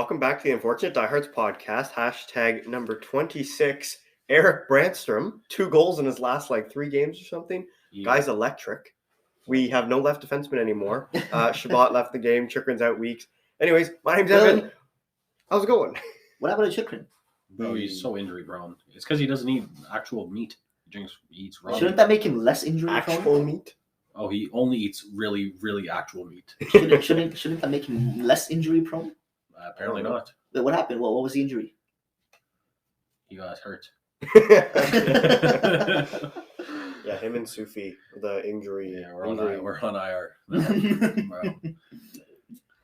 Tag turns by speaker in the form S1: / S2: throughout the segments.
S1: welcome back to the Unfortunate Diehards podcast. Hashtag number 26. Eric Brandstrom, 2 goals in his last 3 games or something. Yeah. Guy's electric. We have no left defenseman anymore. Shabbat left the game. Chikrin's out weeks. Anyways, my name's Evan. How's it going?
S2: What happened to Chikrin?
S3: Bro, he's so injury prone. It's because he doesn't eat actual meat. He eats raw.
S2: Shouldn't that make him less injury prone?
S1: Actual meat?
S3: Oh, he only eats really, really actual meat.
S2: Shouldn't that make him less injury prone?
S3: Apparently not.
S2: But what happened? What was the injury?
S3: He got hurt.
S1: Yeah, him and Sufi, the injury.
S3: Yeah, we're on IR.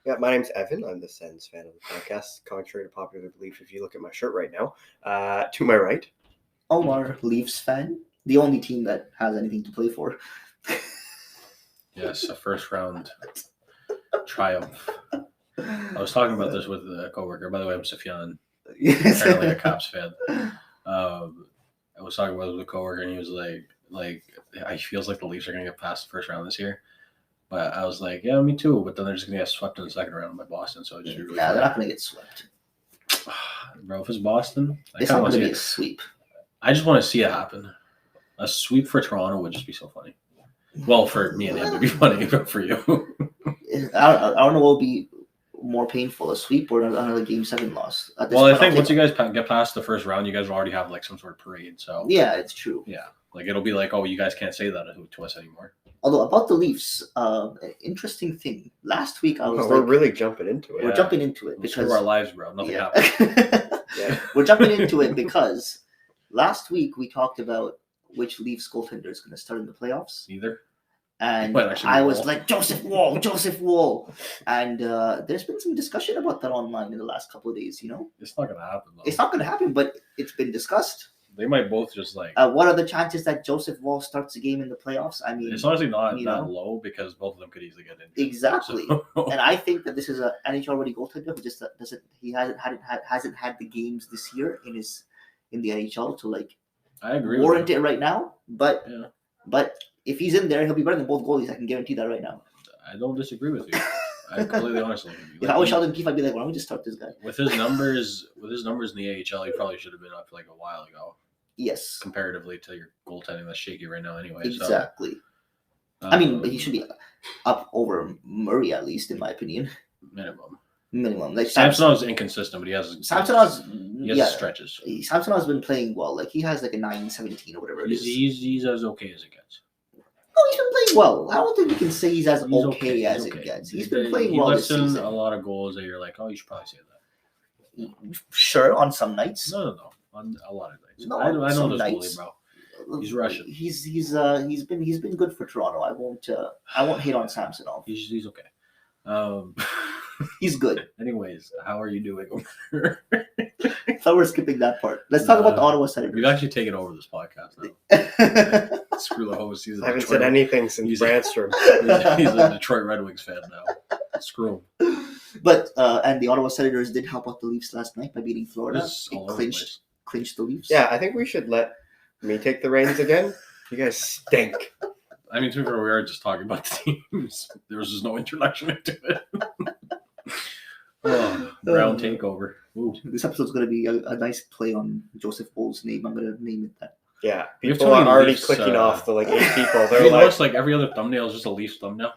S1: Yeah, my name's Evan. I'm the Sens fan of the podcast. Contrary to popular belief, if you look at my shirt right now, to my right,
S2: Omar, Leafs fan, the only team that has anything to play for.
S3: Yes, a first round triumph. I was talking about this with a coworker. By the way, I'm Sufyan, apparently a Caps fan. I was talking about it with a coworker, and he was like, he feels like the Leafs are going to get past the first round this year. But I was like, yeah, me too. But then they're just going to get swept in the second round by Boston. So it's really
S2: they're not going to get swept.
S3: Bro, if it's Boston,
S2: it's not going to be a sweep.
S3: I just want to see it happen. A sweep for Toronto would just be so funny. Well, for me and him, it'd be funny, but for you.
S2: I don't know what would be more painful, a sweep or another Game 7 loss.
S3: Well, I think once you guys get past the first round, you guys will already have some sort of parade. So
S2: yeah, it's true.
S3: Yeah, it'll be like, oh, you guys can't say that to us anymore.
S2: Although about the Leafs, an interesting thing. Last week I was
S1: we're really jumping into it.
S2: We're jumping into it because
S3: our lives, bro. Nothing happened.
S2: Yeah. We're jumping into it because last week we talked about which Leafs goaltender is going to start in the playoffs.
S3: Either.
S2: And I was like, Joseph Woll. And there's been some discussion about that online in the last couple of days,
S3: It's not going to happen, though.
S2: It's not going to happen, but it's been discussed.
S3: They might both just
S2: what are the chances that Joseph Woll starts the game in the playoffs? I mean,
S3: it's honestly not that low because both of them could easily get injured.
S2: Exactly. So. And I think that this is an NHL ready goaltender who just hasn't had the games this year in the NHL to
S3: I agree
S2: warrant it right now. But if he's in there, he'll be better than both goalies. I can guarantee that right now.
S3: I don't disagree with you. I'm completely honest with you.
S2: If I was Sheldon Keefe, I'd be like, why don't we just start this guy?
S3: With his numbers in the AHL, he probably should have been up a while ago.
S2: Yes.
S3: Comparatively to your goaltending that's shaky right now anyway.
S2: Exactly. So, I mean, but he should be up over Murray at least, in my opinion.
S3: Minimum.
S2: Samsonov
S3: is inconsistent, but he has stretches.
S2: Samsonov's been playing well. He has a 9-17 or whatever it is.
S3: He's as okay as it gets.
S2: Oh, he's been playing well. I don't think we can say he's as okay as it gets. He's been playing well this season.
S3: He lets in a lot of goals that you're like, oh, you should probably say that.
S2: Sure, on some nights.
S3: No. On a lot of nights.
S2: No,
S3: I know this
S2: nights.
S3: goalie, bro. He's Russian.
S2: He's been good for Toronto. I won't hate on Samsonov.
S3: He's okay.
S2: He's good.
S3: Anyways, how are you doing?
S2: So we're skipping that part. Let's talk about the Ottawa Senators.
S3: We've actually taken over this podcast now. Screw the host.
S1: I haven't said anything since Brandstrom.
S3: He's a Detroit Red Wings fan now. Screw him.
S2: But and the Ottawa Senators did help out the Leafs last night by beating Florida. It clinched the Leafs.
S1: Yeah, I think we should let me take the reins again. You guys stink.
S3: I mean, to be fair, we were just talking about the teams. There was just no introduction into it. Brown takeover. Ooh.
S2: This episode's going to be a nice play on Joseph Woll's name. I'm going to name it that.
S1: Yeah, people are already Leafs, clicking off the 8 people. They're
S3: notice every other thumbnail is just a Leafs thumbnail?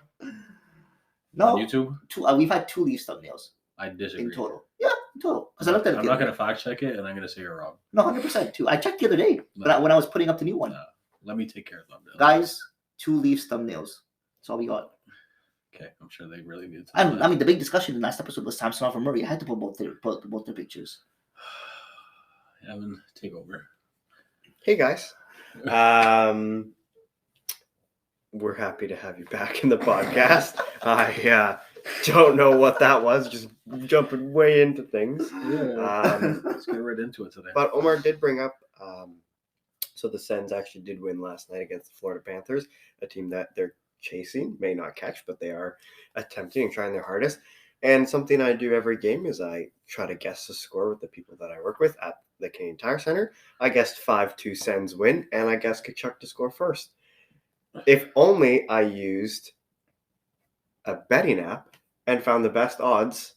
S2: No.
S3: On YouTube?
S2: We've had 2 Leafs thumbnails.
S3: I disagree.
S2: In total. Yeah, in total. Because I looked at it.
S3: I'm not going to fact check it, and I'm going to say you're wrong.
S2: No, 100% too. I checked the other day when I was putting up the new one.
S3: No. Let me take care of thumbnails.
S2: Guys, 2 Leafs thumbnails. That's all we got.
S3: Okay, I'm sure they really need to.
S2: I mean, the big discussion in the last episode was Samsonov and Murray. I had to put both their pictures.
S3: Evan, take over.
S1: Hey, guys. We're happy to have you back in the podcast. I don't know what that was. Just jumping way into things.
S3: Yeah. Let's get right into it today.
S1: But Omar did bring up, so the Sens actually did win last night against the Florida Panthers, a team that they're chasing, may not catch, but they are attempting and trying their hardest. And something I do every game is I try to guess the score with the people that I work with at the Canadian Tire Center. I guessed 5-2 Sens win, and I guessed Kachuk to score first. If only I used a betting app and found the best odds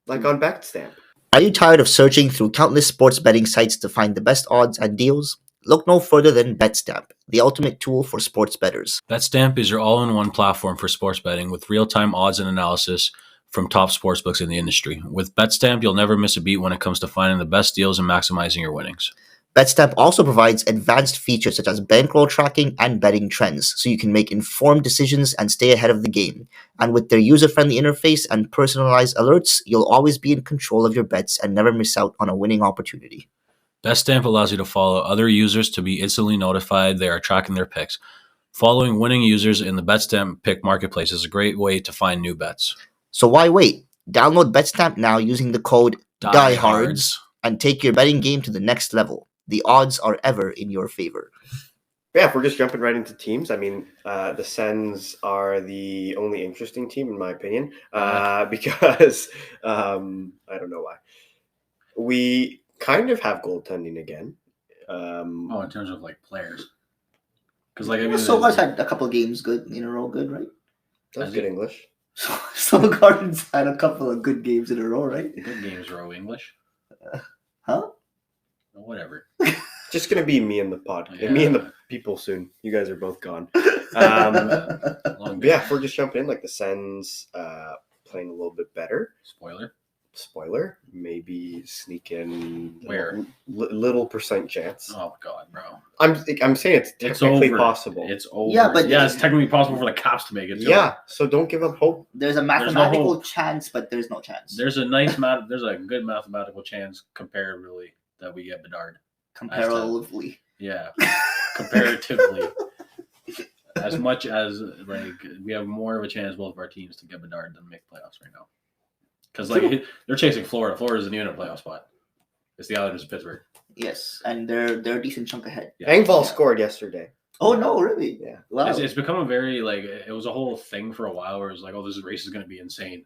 S1: Like on BetStamp.
S2: Are you tired of searching through countless sports betting sites to find the best odds and deals? Look no further than BetStamp, the ultimate tool for sports bettors.
S3: BetStamp is your all-in-one platform for sports betting with real-time odds and analysis from top sportsbooks in the industry. With BetStamp, you'll never miss a beat when it comes to finding the best deals and maximizing your winnings.
S2: BetStamp also provides advanced features such as bankroll tracking and betting trends, so you can make informed decisions and stay ahead of the game. And with their user-friendly interface and personalized alerts, you'll always be in control of your bets and never miss out on a winning opportunity.
S3: BetStamp allows you to follow other users to be instantly notified they are tracking their picks. Following winning users in the BetStamp pick marketplace is a great way to find new bets.
S2: So why wait? Download BetStamp now using the code DIEHARDS and take your betting game to the next level. The odds are ever in your favor.
S1: Yeah, if we're just jumping right into teams, I mean, the Sens are the only interesting team, in my opinion, because I don't know why. We kind of have goaltending again.
S3: In terms of like players, because like I mean,
S2: Solar's had a couple of games good in a row, good, right?
S1: That's good English.
S2: So Gardens had a couple of good games in a row, right?
S3: Good games row English.
S2: Huh?
S3: Whatever.
S1: Just gonna be me and the pod,
S3: Yeah.
S1: me and the people soon. You guys are both gone.
S3: Long
S1: Yeah, if we're just jumping in, like the Sens playing a little bit better. Spoiler, maybe sneak in
S3: Where?
S1: little percent chance.
S3: Oh God, bro!
S1: I'm saying it's technically possible.
S3: It's over.
S2: Yeah, but
S3: it's technically possible for the Caps to make it. Too.
S1: Yeah, so don't give up hope.
S2: There's a mathematical chance, but there's no chance.
S3: There's a good mathematical chance comparatively that we get Bedard.
S2: Comparatively.
S3: Yeah, comparatively. As much as like we have more of a chance, both of our teams, to get Bedard than make playoffs right now. Because like they're chasing Florida. Florida isn't even a playoff spot. It's the Islanders of Pittsburgh.
S2: Yes, and they're a decent chunk ahead.
S3: Yeah.
S1: Engvall scored yesterday.
S2: Oh no, really?
S1: Yeah.
S2: Wow.
S3: It's become a very like it was a whole thing for a while where it was like, oh, this race is going to be insane,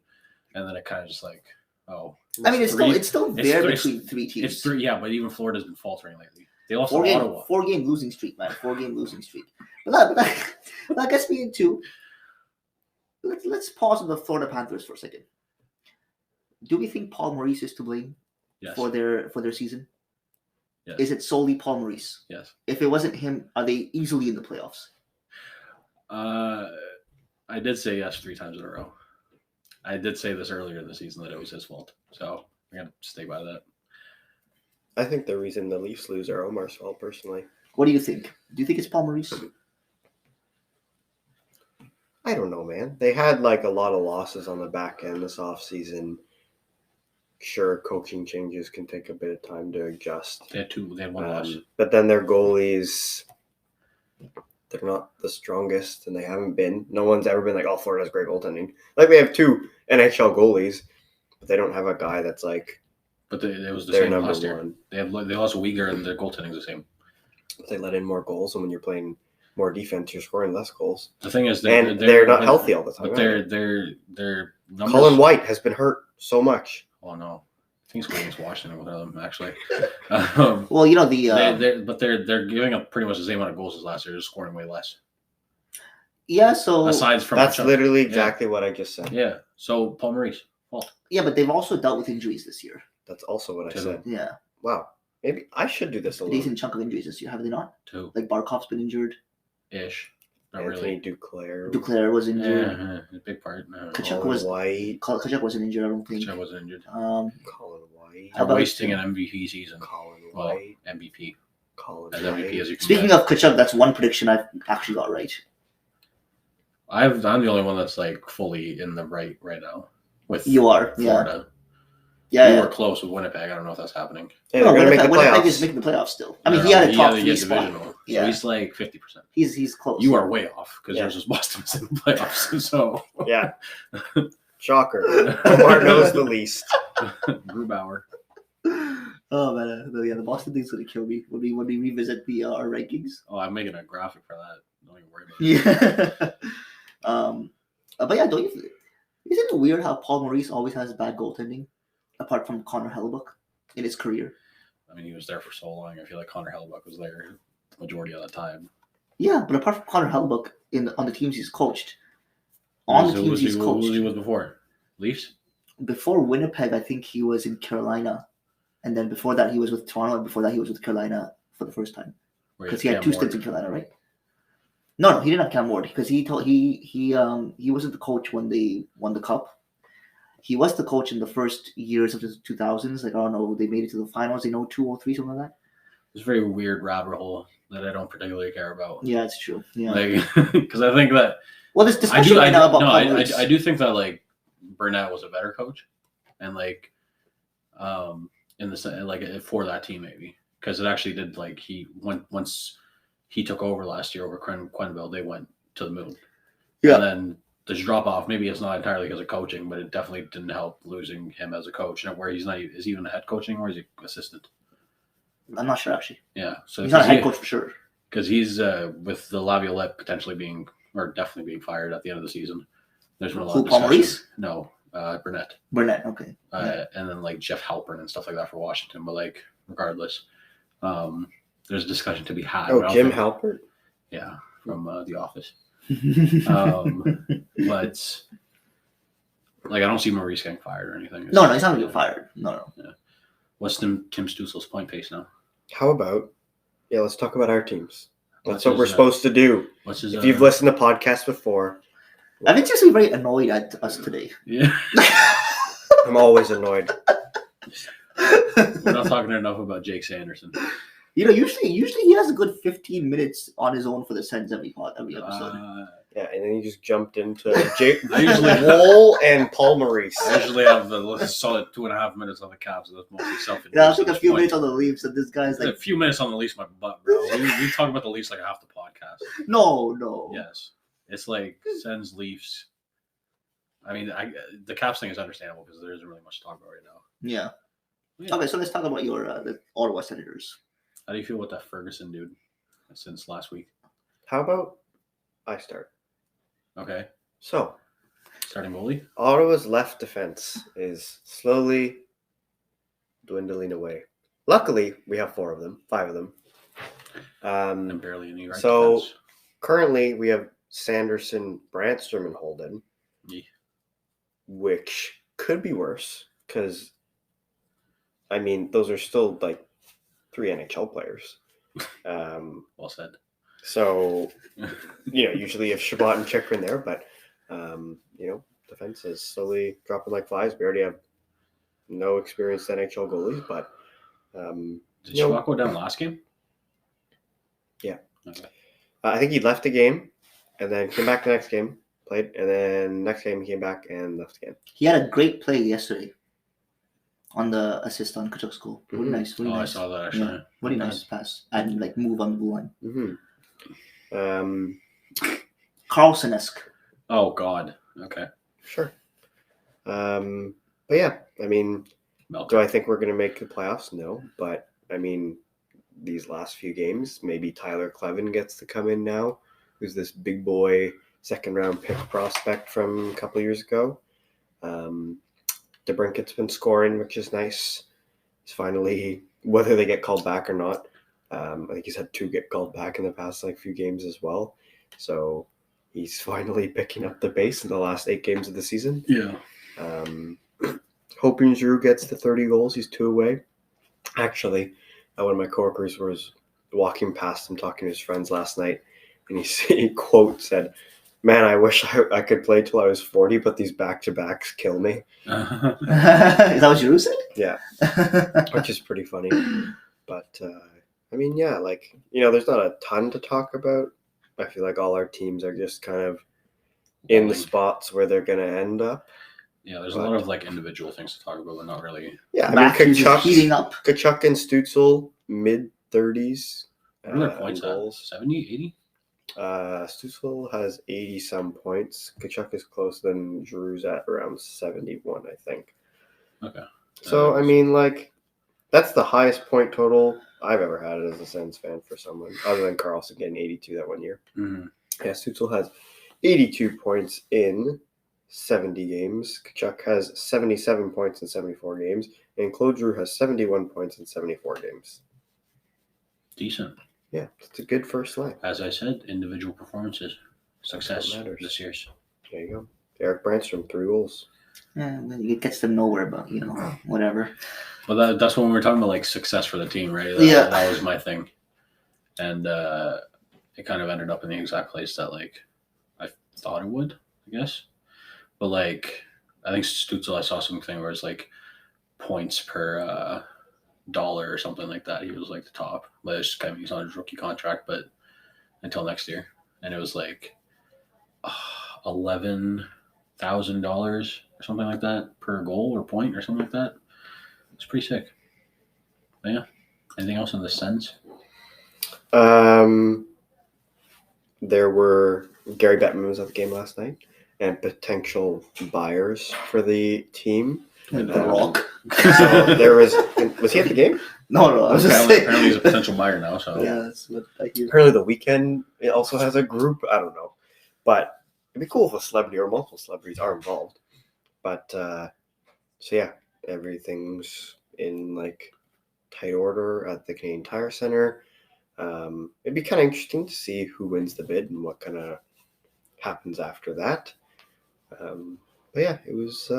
S3: and then it kind of just like, oh.
S2: I mean, it's still there between three teams.
S3: It's three, yeah, but even Florida's been faltering lately. They lost to Ottawa.
S2: 4-game losing streak, man. 4-game losing streak. But that gets me into. Let's pause on the Florida Panthers for a second. Do we think Paul Maurice is to blame for their season?
S3: Yes.
S2: Is it solely Paul Maurice?
S3: Yes.
S2: If it wasn't him, are they easily in the playoffs?
S3: I did say yes 3 times in a row. I did say this earlier in the season that it was his fault. So I'm going to stay by that.
S1: I think the reason the Leafs lose are Omar's fault, personally.
S2: What do you think? Do you think it's Paul Maurice?
S1: I don't know, man. They had like a lot of losses on the back end this offseason. Sure, coaching changes can take a bit of time to adjust.
S3: They had one loss.
S1: But then their goalies, they're not the strongest, and they haven't been. No one's ever been like, oh, Florida's great goaltending. Like, they have 2 NHL goalies, but they don't have a guy that's like.
S3: But it was the
S1: their
S3: same
S1: number
S3: last year.
S1: one.
S3: They lost Uyghur, and their goaltending's the same.
S1: They let in more goals, and when you're playing more defense, you're scoring less goals.
S3: The thing is,
S1: they're not healthy all the time.
S3: But their numbers.
S1: Colin White has been hurt so much.
S3: Oh no, I think he's going against Washington with them actually.
S2: Well, you know
S3: they're giving up pretty much the same amount of goals as last year, just scoring way less.
S2: Yeah, so
S3: aside from
S1: that's literally exactly what I just said.
S3: Yeah. So Paul Maurice, fault.
S2: Yeah, but they've also dealt with injuries this year.
S1: That's also what I said.
S2: Yeah.
S1: Wow. Maybe I should do this a
S2: A
S1: little.
S2: decent chunk of injuries this year, have they not?
S3: 2
S2: Like Barkov's been injured.
S3: ish. Not
S1: Anthony
S3: really.
S1: Duclair.
S2: Duclair was injured.
S3: A big part. No.
S2: Kachuk
S1: White.
S2: wasn't injured, I don't think.
S3: Kachuk wasn't injured.
S1: Colin White.
S2: How
S3: They're
S2: about-
S3: wasting an MVP season.
S1: Colin
S3: Well,
S1: White.
S3: MVP.
S1: Colin
S3: As
S1: White.
S3: MVP as you can
S2: Speaking
S3: get.
S2: of Kachuk, that's one prediction I've actually got right.
S3: I'm the only one that's like fully in the right now with
S2: You are,
S3: Florida.
S2: Yeah,
S3: We
S2: yeah.
S3: were close with Winnipeg. I don't know if that's happening.
S1: Hey, they're going to make the
S2: Winnipeg
S1: playoffs.
S2: is making the playoffs still. I mean, he had a top 3 spot.
S3: divisional.
S2: Yeah.
S3: So he's like 50%.
S2: He's close.
S3: You are way off because
S1: Yeah.
S3: yours was Boston was in the playoffs. So
S1: Yeah. Shocker. Omar knows the least.
S3: Grubauer.
S2: Oh man, the Boston thing's gonna kill me when we revisit our rankings.
S3: Oh, I'm making a graphic for that. Don't even worry about it.
S2: Yeah. But yeah, don't you? Isn't it weird how Paul Maurice always has bad goaltending, apart from Connor Hellebuck in his career?
S3: I mean, he was there for so long. I feel like Connor Hellebuck was there the majority of the time.
S2: Yeah, but apart from Connor Hellebuck on the teams he's coached,
S3: Who was he with before? Leafs?
S2: before Winnipeg, I think he was in Carolina, and then before that he was with Toronto, and before that he was with Carolina for the first time because he had 2 stints in Carolina, right? No, he didn't have Cam Ward because he wasn't the coach when they won the cup. He was the coach in the first years of the 2000s. Like, I don't know, they made it to the finals in 02 or 03, something like that.
S3: It's a very weird rabbit hole that I don't particularly care about.
S2: Yeah, it's true. Yeah,
S3: because I think that.
S2: Well, this discussion right now about
S3: I do think that like Burnett was a better coach, and like, in the like for that team maybe because it actually did like he went once he took over last year over Quenneville, they went to the moon. Yeah, and then this drop off maybe it's not entirely because of coaching, but it definitely didn't help losing him as a coach. And where he's not is he even a head coaching or is he assistant?
S2: I'm not sure actually.
S3: Yeah, so
S2: he's not a head coach for sure
S3: because he's with the Laviolette potentially being or definitely being fired at the end of the season. There's been a lot of discussion.
S2: Maurice?
S3: No, Burnett.
S2: Burnett, okay.
S3: And then like Jeff Halpern and stuff like that for Washington. But like regardless, there's a discussion to be had.
S1: Oh, Jim Halpern?
S3: Yeah, from The Office. But like I don't see Maurice getting fired or anything.
S2: No, he's not getting fired. No.
S3: Yeah. What's Tim Stutzel's point pace now?
S1: How about let's talk about our teams. That's what we're supposed to do. If you've listened to podcasts before.
S2: I've been just very annoyed at us today.
S3: Yeah.
S1: I'm always annoyed.
S3: We're not talking enough about Jake Sanderson.
S2: Usually he has a good 15 minutes on his own for the Sens every episode.
S1: Yeah, and then he just jumped into Jake Woll and Paul Maurice.
S3: I usually have the solid 2.5 minutes on the Caps, so that's mostly self-induced.
S2: Yeah, I think a few minutes on the Leafs, and this guy's like...
S3: A few minutes on the Leafs, my butt, bro. We talk about the Leafs like half the podcast.
S2: No.
S3: Yes. It's like Sens, Leafs. I mean, the Caps thing is understandable because there isn't really much to talk about right now.
S2: Yeah. Okay, so let's talk about your the Ottawa Senators.
S3: How do you feel with that Ferguson dude since last week?
S1: How about I start?
S3: Okay.
S1: So,
S3: starting goalie?
S1: Ottawa's left defense is slowly dwindling away. Luckily, we have 5 of them.
S3: And barely any right
S1: so,
S3: defense.
S1: Currently, we have Sanderson, Brandstrom, and Holden, which could be worse because, I mean, those are still like 3 NHL players.
S3: Well said.
S1: So, usually if Shabbat and Chick are in there, but, defense is slowly dropping like flies. We already have no experienced NHL goalies, but...
S3: Did Shabbat go down last game?
S1: Yeah.
S3: Okay.
S1: I think he left the game and then came back the next game, played, and then next game he came back and left again.
S2: He had a great play yesterday on the assist on Kachuk's goal. Really nice. Really nice.
S3: I saw that actually.
S2: Yeah. Really nice pass. And move on the blue line.
S1: Mm-hmm.
S2: Carlson-esque.
S3: Oh, God. Okay.
S1: Sure. But yeah, I mean, do I think we're going to make the playoffs? No. But, I mean, these last few games, maybe Tyler Clevin gets to come in now, who's this big boy second-round pick prospect from a couple of years ago. DeBrinket's been scoring, which is nice. He's finally, whether they get called back or not, I think he's had 2 get called back in the past few games as well. So he's finally picking up the pace in the last 8 games of the season.
S3: Yeah.
S1: Hoping Giroux gets to 30 goals. He's 2 away. Actually, one of my coworkers was walking past him talking to his friends last night, and he quote said, "Man, I wish I could play till I was 40, but these back-to-backs kill me."
S2: Is that what Giroux said?
S1: Yeah, which is pretty funny. But, I mean, yeah, there's not a ton to talk about. I feel like all our teams are just kind of in the spots where they're going to end up.
S3: Yeah, there's a lot of individual things to talk about, but not really.
S1: Yeah, I mean, Kachuk and Stutzel, mid-30s.
S3: What are their points at? 70, 80?
S1: Stutzel has 80-some points. Kachuk is close, then Giroux's at around 71, I think.
S3: Okay.
S1: So, I mean, that's the highest point total I've ever had as a Sens fan for someone, other than Carlson getting 82 that one year.
S3: Mm-hmm.
S1: Yeah, Stutzel has 82 points in 70 games. Kachuk has 77 points in 74 games. And Claude Giroux has 71 points in 74 games.
S3: Decent.
S1: Yeah, it's a good first line.
S3: As I said, individual performances. Success
S1: matters.
S3: this year's.
S1: There you go. Eric Brandstrom, 3 goals.
S2: It gets them nowhere, but whatever.
S3: But that's when we were talking about like success for the team, right? That was my thing, and it kind of ended up in the exact place that like I thought it would, I guess. But like I think Stutzel, I saw something where it's like points per dollar or something like that. He was like the top, but it's kind of he's on his rookie contract, but until next year, and it was like $11,000 or something like that per goal or point or something like that. It's pretty sick. But yeah. Anything else in the Sens?
S1: There were Gary Bettman was at the game last night, and potential buyers for the team.
S2: The Rock.
S1: So there was he at the game?
S2: No. I was just saying.
S3: Apparently he's a potential buyer now. So
S2: Yeah, that's what I hear.
S1: Apparently the Weekend it also has a group. I don't know, but it'd be cool if a celebrity or multiple celebrities are involved. But so yeah, everything's in like tight order at the Canadian Tire Center. It'd be kind of interesting to see who wins the bid and what kind of happens after that. But yeah, it was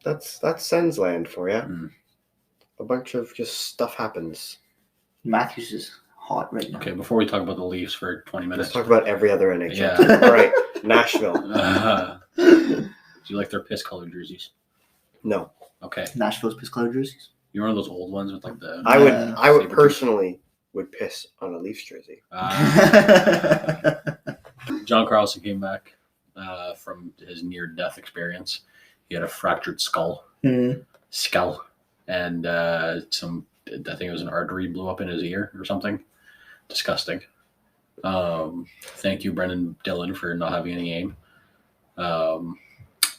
S1: that's Sens land for you.
S3: Mm.
S1: A bunch of just stuff happens.
S2: Matthews is hot right now.
S3: Okay, before we talk about the Leafs for 20 minutes.
S1: Let's talk about every other NHL
S3: Yeah.
S1: team. All right, Nashville.
S3: Do you like their piss colored jerseys?
S1: No,
S3: Okay.
S2: Nashville's piss colored jerseys.
S3: You remember those old ones with like the
S1: I would
S3: Saber
S1: personally would piss on a Leafs jersey.
S3: John Carlson came back from his near-death experience. He had a fractured skull, and some, I think it was an artery blew up in his ear or something. Disgusting. Thank you, Brendan Dillon, for not having any aim.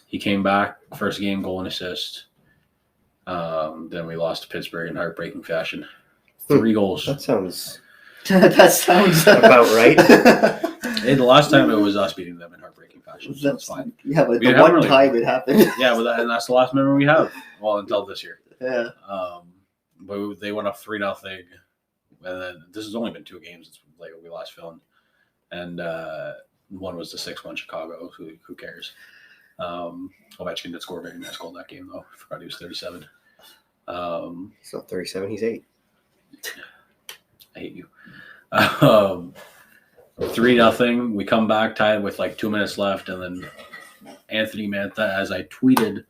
S3: He came back, first game, goal and assist. Then we lost to Pittsburgh in heartbreaking fashion. 3 goals.
S1: That sounds
S2: That sounds
S1: about right.
S3: Hey, the last time it was us beating them in heartbreaking fashion, so that's fine.
S2: Yeah, but
S3: We
S2: the
S3: haven't
S2: one
S3: really-
S2: time it happened.
S3: Yeah, but and that's the last memory we have. Well, until this year.
S2: Yeah.
S3: But they went up 3-0, and then this has only been 2 games since like we last filmed, and one was the 6-1 Chicago. Who cares? Ovechkin did score a very nice goal in that game though. I forgot he was 37.
S1: He's not 37. He's 8.
S3: I hate you. 3-0. We come back tied with like 2 minutes left, and then Anthony Mantha, as I tweeted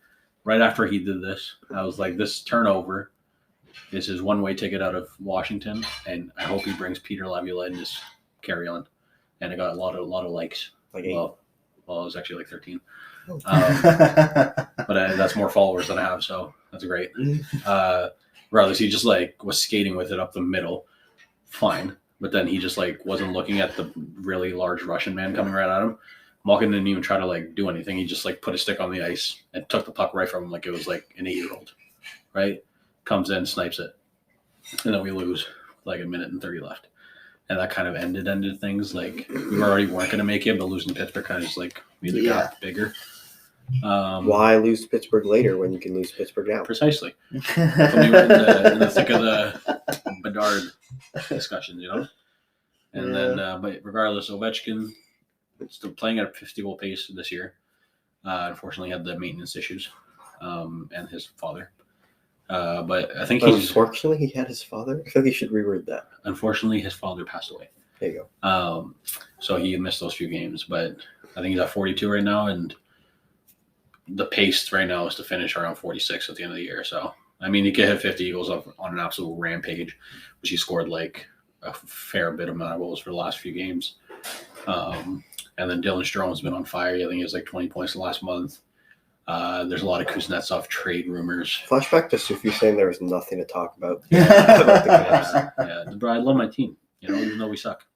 S3: right after he did this, I was like, "This turnover is his one-way ticket out of Washington, and I hope he brings Peter Laviolette and just carry on." And it got a lot of likes.
S1: Like 8.
S3: Well, it was actually like 13. But that's more followers than I have, so that's great. Regardless, he just like was skating with it up the middle, fine. But then he just like wasn't looking at the really large Russian man coming right at him. Malkin didn't even try to like do anything. He just like put a stick on the ice and took the puck right from him like it was like an 8-year-old. Right? Comes in, snipes it, and then we lose like a minute and 30 left. And that kind of ended things. Like we already weren't going to make it, but losing to Pittsburgh kind of just like made the gap bigger.
S1: Why lose to Pittsburgh later when you can lose to Pittsburgh now?
S3: Precisely. When we were in the thick of the Bedard discussions, And then, but regardless, Ovechkin still playing at a 50-goal pace this year. Unfortunately, had the maintenance issues, and his father. But I think
S1: Unfortunately, he had his father. I think he should reword that.
S3: Unfortunately, his father passed away.
S1: There you go.
S3: So he missed those few games, but I think he's at 42 right now, and the pace right now is to finish around 46 at the end of the year. So, I mean, he could hit 50 goals up on an absolute rampage, which he scored like a fair bit amount of goals for the last few games. And then Dylan Strome's been on fire. I think he has like 20 points the last month. There's a lot of Kuznetsov trade rumors.
S1: Flashback to Sufi saying there was nothing to talk about.
S3: Yeah, but I love my team, even though we suck.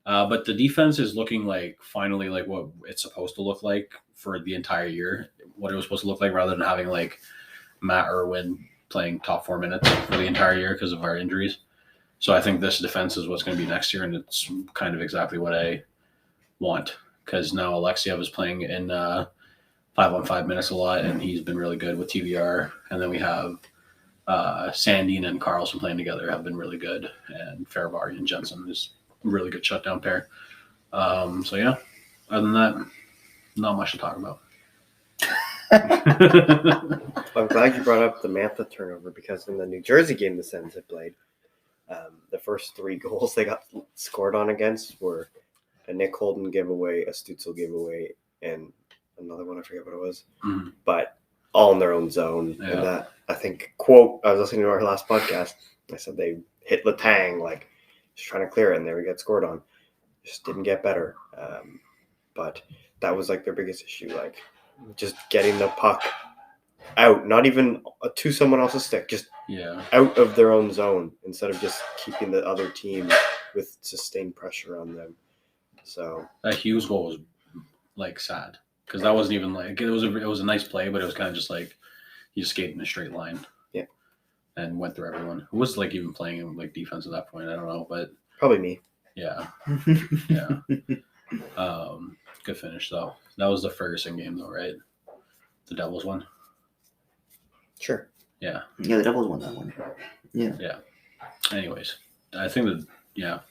S3: But the defense is looking like finally like what it's supposed to look like for the entire year, what it was supposed to look like, rather than having like Matt Irwin playing top 4 minutes for the entire year because of our injuries. So I think this defense is what's going to be next year, and it's kind of exactly what I want, because now Alexiev is playing in 5-on-5 minutes a lot, and he's been really good with TVR. And then we have Sandin and Carlson playing together have been really good, and Farivari and Jensen is a really good shutdown pair. So yeah, other than that, not much to talk about.
S1: I'm glad you brought up the Mantha turnover because in the New Jersey game the Sens had played, the first 3 goals they got scored on against were a Nick Holden giveaway, a Stützle giveaway, and another one, I forget what it was.
S3: Mm-hmm.
S1: But all in their own zone.
S3: Yeah.
S1: And that, I think, quote, I was listening to our last podcast, I said they hit Letang, like, just trying to clear it, and there we got scored on. Just didn't get better. But that was, like, their biggest issue, like, just getting the puck out, not even to someone else's stick, just out of their own zone instead of just keeping the other team with sustained pressure on them. So
S3: that Hughes goal was, like, sad. Because that wasn't even like it was a nice play, but it was kind of just like he just skated in a straight line, and went through everyone. Who was like even playing like defense at that point? I don't know, but
S1: probably me.
S3: Yeah. Good finish though. That was the Ferguson game though, right? The Devils won.
S1: Sure.
S3: Yeah.
S2: Yeah, the Devils won that one. Yeah.
S3: Yeah. Anyways, I think that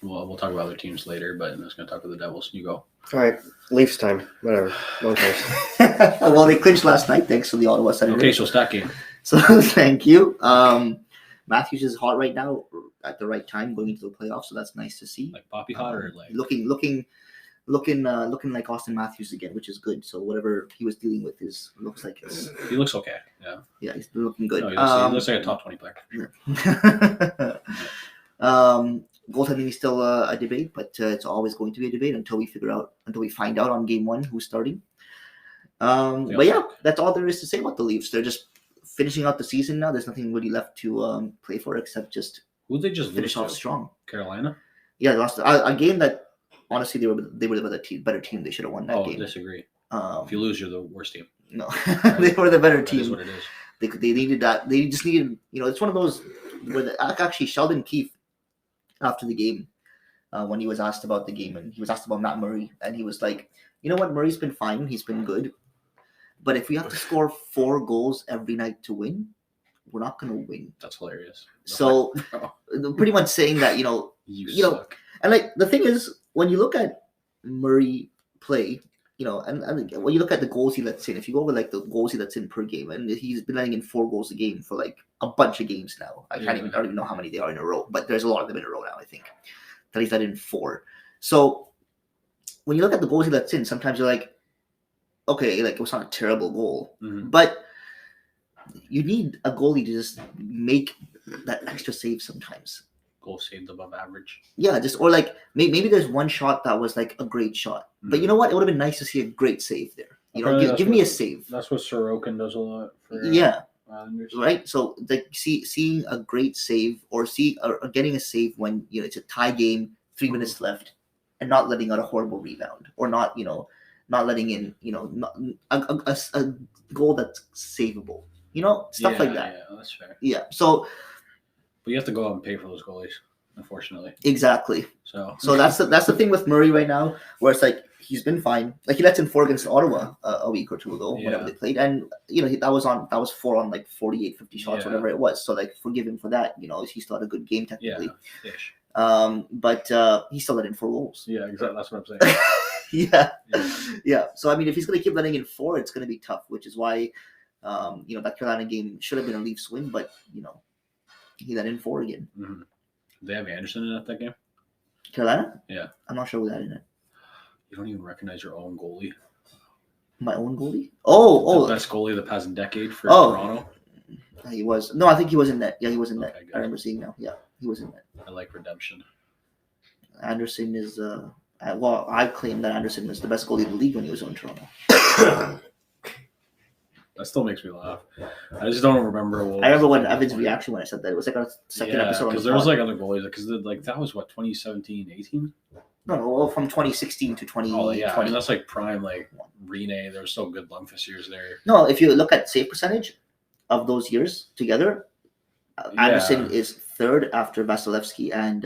S3: we'll talk about other teams later, but I'm just gonna talk about the Devils. You go.
S1: All right, Leafs time. Whatever. No cares.
S2: Well, they clinched last night thanks to the Ottawa Senators.
S3: Okay, so stat game.
S2: So thank you. Matthews is hot right now at the right time going into the playoffs, so that's nice to see.
S3: Like Poppy hot or like
S2: looking like Austin Matthews again, which is good. So whatever he was dealing with looks like it's.
S3: He looks okay. Yeah.
S2: Yeah, he's looking good.
S3: No, he looks like a top 20 player.
S2: Sure. Goaltending is still a debate, but it's always going to be a debate until we find out on game 1 who's starting. But yeah, that's all there is to say about the Leafs. They're just finishing out the season now. There's nothing really left to play for except just
S3: who they just
S2: finish off strong.
S3: Carolina.
S2: Yeah, they lost a game that honestly they were the better team. They should have won that game.
S3: Oh, disagree. If you lose, you're the worst team.
S2: No, they were the better team.
S3: That is what it is.
S2: They needed that. They just needed. It's one of those where actually Sheldon Keefe, after the game, when he was asked about the game, and he was asked about Matt Murray, and he was like, you know what, Murray's been fine, he's been good, but if we have to score 4 goals every night to win, we're not going to win.
S3: That's hilarious.
S2: So, pretty much saying that, you know, and like the thing is, when you look at Murray play, and when you look at the goals he lets in, if you go over like the goals he lets in per game, and he's been letting in 4 goals a game for like a bunch of games now. I don't even know how many they are in a row, but there's a lot of them in a row now, I think, that he's let in 4. So when you look at the goals he lets in, sometimes you're like, okay, like it was not a terrible goal, but you need a goalie to just make that extra save sometimes.
S3: Goal saved above average.
S2: Yeah, or like maybe there's one shot that was like a great shot, but you know what? It would have been nice to see a great save there. Give me a save.
S3: That's what Sorokin does a lot. For,
S2: right. So like seeing a great save or getting a save when it's a tie game, 3 minutes left, and not letting out a horrible rebound or not letting in a goal that's savable. Stuff like that.
S3: Yeah, that's fair.
S2: Yeah. So.
S3: But you have to go out and pay for those goalies, unfortunately.
S2: Exactly.
S3: So
S2: that's the thing with Murray right now, where it's like he's been fine. Like he lets in 4 against Ottawa a week or 2 ago, whenever they played, and that was 4 on like 48, 50 shots, whatever it was. So like forgive him for that. He still had a good game technically.
S3: Yeah. Ish.
S2: But he still let in 4 goals.
S3: Yeah, exactly. That's what I'm saying.
S2: Yeah. So I mean, if he's gonna keep letting in 4, it's gonna be tough. Which is why, that Carolina game should have been a Leafs win, but he let in 4 again.
S3: Mm-hmm. They have Anderson in that game?
S2: Carolina?
S3: Yeah.
S2: I'm not sure who that in it.
S3: You don't even recognize your own goalie?
S2: My own goalie? Oh.
S3: The best goalie of the past decade for Toronto?
S2: He was. No, I think he was in net. Yeah, he was in net.
S3: Good.
S2: I remember seeing now. Yeah, he was in net.
S3: I like redemption.
S2: Anderson is... I claim that Anderson was the best goalie in the league when he was on Toronto.
S3: That still makes me laugh. I just don't remember.
S2: I remember when Evan's reaction when I said that. It was like a second episode.
S3: Because there was like other goalies. Because like that was what 2017, 18.
S2: No, from 2016 to 2020.
S3: Oh yeah, I mean, that's like prime like Rene. There was so good Lundqvist years there.
S2: No, if you look at save percentage of those years together, Anderson is 3rd after Vasilevsky and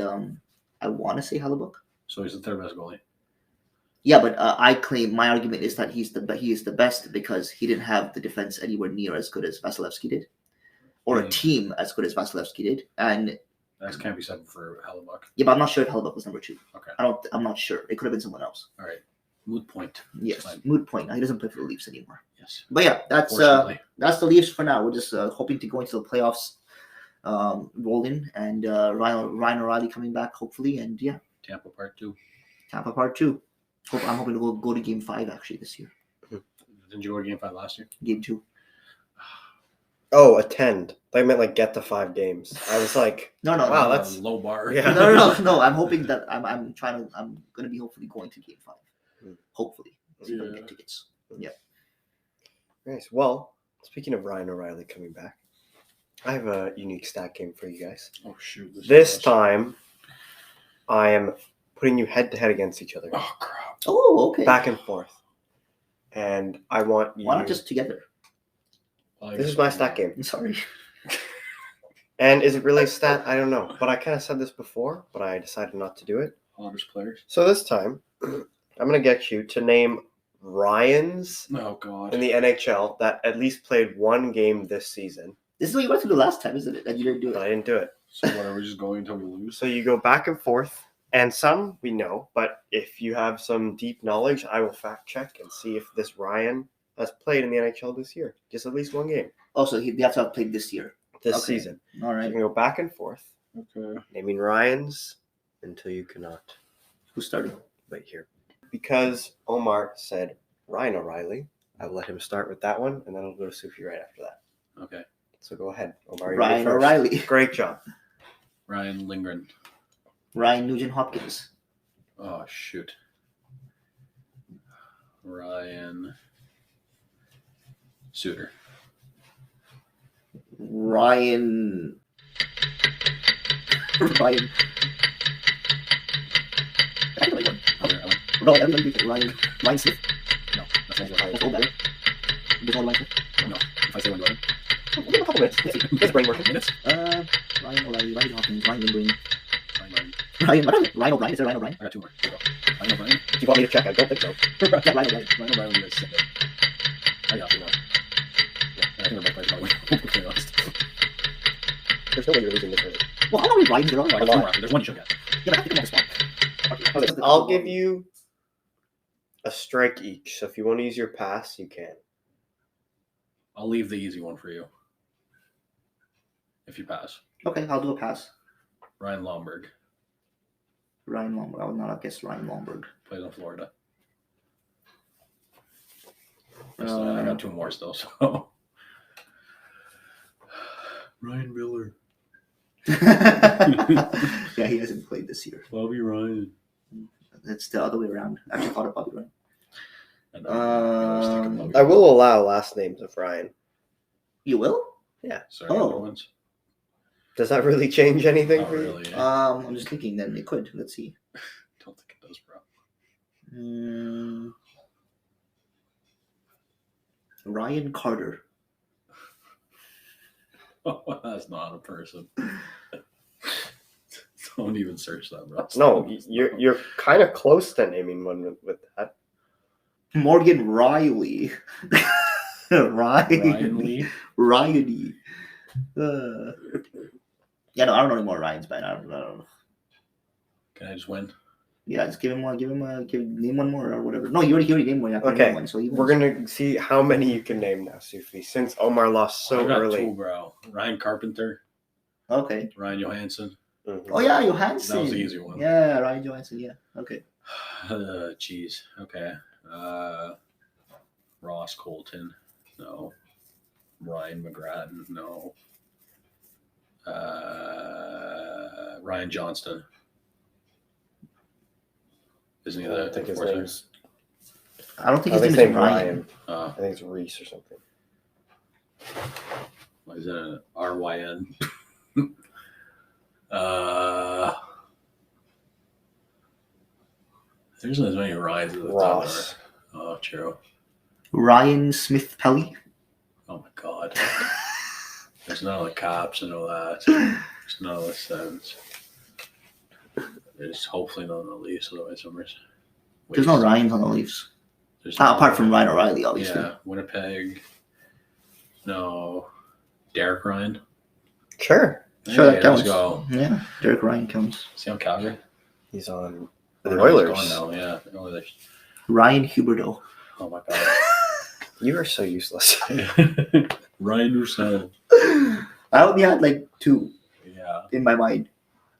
S2: I want to say Hellebuyck.
S3: So he's the 3rd best goalie.
S2: Yeah, but I claim my argument is that he is the best because he didn't have the defense anywhere near as good as Vasilevsky did, or a team as good as Vasilevsky did, and
S3: that can't be said for Hellebuyck.
S2: Yeah, but I'm not sure if Hellebuyck was number 2.
S3: Okay,
S2: I'm not sure. It could have been someone else.
S3: All right, moot point.
S2: Yes, moot point. He doesn't play for the Leafs anymore.
S3: Yes.
S2: But yeah, that's
S3: Fortunately.
S2: the Leafs for now. We're just hoping to go into the playoffs, rolling, and Ryan O'Reilly coming back hopefully, and yeah,
S3: Tampa Part 2.
S2: Tampa Part 2. I'm hoping to go to Game 5 actually this year.
S3: Didn't you go to Game 5 last year?
S2: Game 2.
S1: Oh, attend. I meant like get to 5 games. I was like,
S2: No,
S1: wow, that's
S3: low bar.
S1: Yeah.
S2: no. I'm hoping that I'm gonna be hopefully going to Game 5. Hopefully, see if I can get tickets. Yeah.
S1: nice. Well, speaking of Ryan O'Reilly coming back, I have a unique stat game for you guys.
S3: Oh shoot!
S1: This time, I am putting you head to head against each other,
S3: Oh crap!
S2: Oh, okay.
S1: back and forth, and I want you.
S2: Why not just together?
S1: This is my stat game.
S2: I'm sorry.
S1: And is it really a stat? I don't know. But I kind of said this before, but I decided not to do it.
S3: Honors players.
S1: So this time, I'm going to get you to name Ryans
S3: Oh god.
S1: in the NHL that at least played 1 game this season.
S2: This is what you wanted to do last time, isn't it? And you didn't do
S1: But
S2: it.
S1: I didn't do it.
S3: So what are we just going until we lose?
S1: So you go back and forth, and some we know, but if you have some deep knowledge, I will fact check and see if this Ryan has played in the NHL this year. Just at least 1 game
S2: Also, they have to have played this year.
S1: this
S2: Okay.
S1: season.
S2: All
S1: So
S2: right.
S1: you can go back and forth,
S3: Okay.
S1: naming Ryans until you cannot.
S2: Who's starting?
S1: Wait here. Because Omar said Ryan O'Reilly, I will let him start with that one, and then I'll go to Sufi right after that.
S3: Okay.
S1: So go ahead, Omar. you
S2: Ryan
S1: go first.
S2: O'Reilly.
S1: Great job.
S3: Ryan Lindgren.
S2: Ryan Nugent Hopkins.
S3: Oh shoot. Ryan Suter.
S2: Ryan. Ryan. No, everybody beat Ryan. Ryan Smith.
S3: No, that's not
S2: That's all better. Before Ryan Smith.
S3: No. If I say one, do I?
S1: Give him a couple minutes. Get his brain working.
S3: Minutes?
S2: Ryan O'Reilly, Ryan Hopkins, Ryan Lindgren.
S3: Ryan.
S2: Ryan O'Brien. Is it Ryan O'Brien?
S3: I got 2 more. Go. Ryan O'Brien.
S1: Do you want me to check? I don't think so.
S2: Yeah, Ryan O'Brien.
S3: Ryan O'Brien is second. I got 2 more. Yeah, I think they're both players probably. To be honest.
S1: There's no way you're losing this early.
S2: Well, how many Ryans there are?
S3: I got 2 more. There's one you should get.
S2: Yeah, but I have to come on the spot.
S1: Okay, I'll give you a strike each. So if you want to use your pass, you can.
S3: I'll leave the easy one for you. If you pass.
S2: Okay, I'll do a pass.
S3: Ryan Lomberg.
S2: Ryan Lomberg. I would not have guessed Ryan Lomberg.
S3: Plays in Florida. I got 2 more still, so. Ryan Miller.
S2: Yeah, he hasn't played this year.
S3: Bobby Ryan.
S2: It's the other way around. I actually thought of Bobby Ryan.
S3: And I was thinking Bobby
S1: I will allow last names of Ryan.
S2: You will?
S3: Sorry,
S2: Oh.
S3: other ones?
S1: Does that really change anything
S3: Not
S1: for you?
S3: really. Yeah.
S2: I'm just thinking then it could. Let's see.
S3: Don't think it does, bro.
S2: Ryan Carter.
S3: Oh, that's not a person. Don't even search that, bro.
S1: No, you're kind of close to naming one with that.
S2: Morgan Riley.
S3: Ryan Lee.
S2: Riley. Yeah, no, I don't know any more Ryans, man. I don't know.
S3: Can I just win?
S2: Yeah, just give him one. Name one more or whatever. No, you already named one. You have to
S1: Okay,
S2: name one, so
S1: we're gonna see how many you can name now, Sufi. Since Omar lost so
S3: I got
S1: early.
S3: 2, bro. Ryan Carpenter.
S2: Okay.
S3: Ryan Johansson.
S1: Mhm.
S2: Oh yeah, Johansson.
S3: That was the easy one.
S2: Yeah, Ryan Johansson. Yeah. Okay.
S3: Jeez. Okay. Ross Colton. No. Ryan McGrattan. No. Ryan Johnston. Isn't he
S1: I don't
S3: the
S1: think his
S3: enforcer?
S1: name's.
S2: I don't think
S1: I
S2: his
S1: think
S2: name
S1: his
S2: is Ryan.
S1: I think it's Reese or something.
S3: What is that? RYN? There's not as many Ryans as the
S1: Ross.
S3: top. Oh, true.
S2: Ryan Smith Pelly.
S3: Oh my God. There's none of the cops and all that. There's none of the Sens. There's hopefully none of the Leafs, otherwise somebody's.
S2: There's no Ryans on the Leafs.
S3: There's
S2: Apart from Ryan O'Reilly, obviously.
S3: Yeah, Winnipeg. No. Derek Ryan.
S1: Sure.
S2: Sure, that
S3: Hey,
S2: counts.
S3: let's go.
S2: Yeah, Derek Ryan counts.
S3: See on Calgary?
S1: He's on
S3: Oh,
S1: the
S3: no, he's
S1: Oilers.
S3: gone now, yeah. The Oilers.
S2: Ryan Huberdeau.
S3: Oh my God.
S1: You are so useless.
S3: Ryan Roussel.
S2: I only had like 2
S3: Yeah.
S2: in my mind.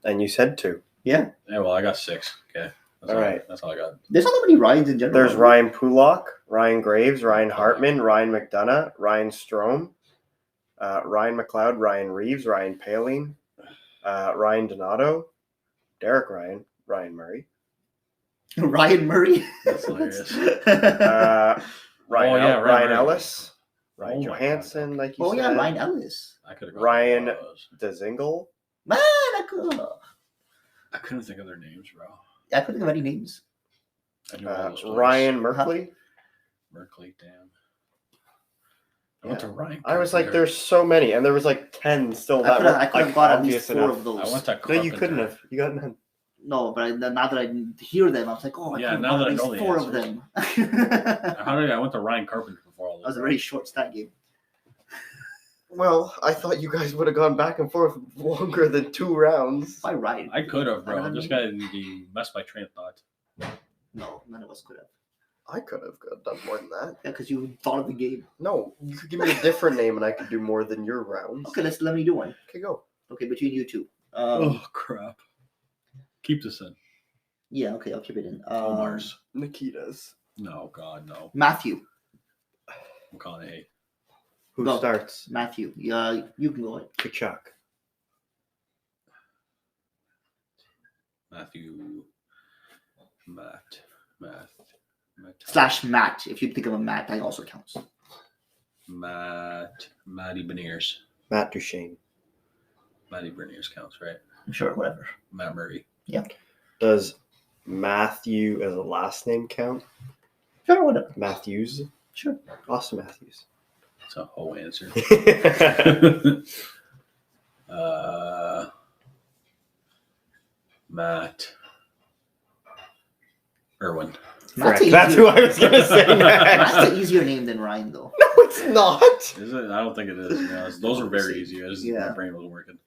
S1: And you said 2.
S2: Yeah.
S3: Yeah, well, I got 6. Okay.
S1: All right.
S3: That's all I got.
S2: There's not that many Ryans in general.
S1: There's Ryan Pulak, Ryan Graves, Ryan Hartman, Ryan McDonough, Ryan Strome, Ryan McLeod, Ryan Reeves, Ryan Paling, Ryan Donato, Derek Ryan, Ryan Murray,
S2: Ryan Murray.
S3: That's hilarious.
S1: Ryan
S3: Ryan
S1: Ellis, Ryan
S3: Oh my
S1: Johansson,
S3: God.
S1: like you
S2: Oh
S1: said.
S2: yeah, Ryan Ellis.
S3: I could have
S1: Ryan DeZingle.
S2: Man,
S3: I couldn't think of their names, bro.
S2: I couldn't think of any names.
S3: I knew all those players.
S1: Ryan Merkley.
S3: Merkley, damn. I went to Ryan.
S1: I was like,
S3: Carpenter.
S1: there's so many, and there was like 10 still that were
S2: I could have got at least
S1: obvious
S2: 4
S1: enough.
S2: of those.
S3: I went to
S1: No,
S3: Carpenter.
S1: you couldn't have. You got none.
S2: No, but now that I hear them, I was like, oh, I
S3: Yeah,
S2: could have
S3: now
S2: got
S3: that I
S2: at
S3: know
S2: least
S3: the
S2: 4 of
S3: answers.
S2: them.
S3: How did I went to Ryan Carpenter before all this?
S2: That was a very short stat game.
S1: Well, I thought you guys would have gone back and forth longer than 2 rounds.
S2: By Ryan.
S3: I could have, bro.
S2: Another
S3: This guy he messed my train of thought.
S2: No, none of us could have.
S1: I could have done more than that.
S2: Yeah, because you thought of the game.
S1: No, you could give me a different name and I could do more than your rounds.
S2: Okay, let me do one.
S1: Okay, go.
S2: Okay, between you two.
S3: Oh crap! Keep this in.
S2: Yeah, okay, I'll keep it in.
S3: Omar's.
S1: Nikita's.
S3: No, God, no.
S2: Matthew.
S3: McConaughey.
S1: Who
S2: Go.
S1: starts?
S2: Matthew. Yeah, you can go ahead.
S1: Kachuk.
S3: Matthew. Matt.
S2: / Matt. If you think of a Matt, that also counts.
S3: Matty Beniers.
S1: Matt Duchesne.
S3: Matty Beniers counts, right?
S2: Sure, whatever.
S3: Matt Murray.
S1: Does Matthew as a last name count?
S2: Sure, whatever.
S1: Matthews.
S2: Sure.
S1: Austin Matthews.
S3: That's a whole answer. Matt Irwin.
S2: Matt's
S1: Correct. That's who I was going to say
S2: Matt's
S1: next.
S2: an easier name than Ryan, though.
S1: No, it's not.
S3: Is it? I don't think it is. Yeah, those are very easy.
S2: Yeah.
S3: My brain wasn't working.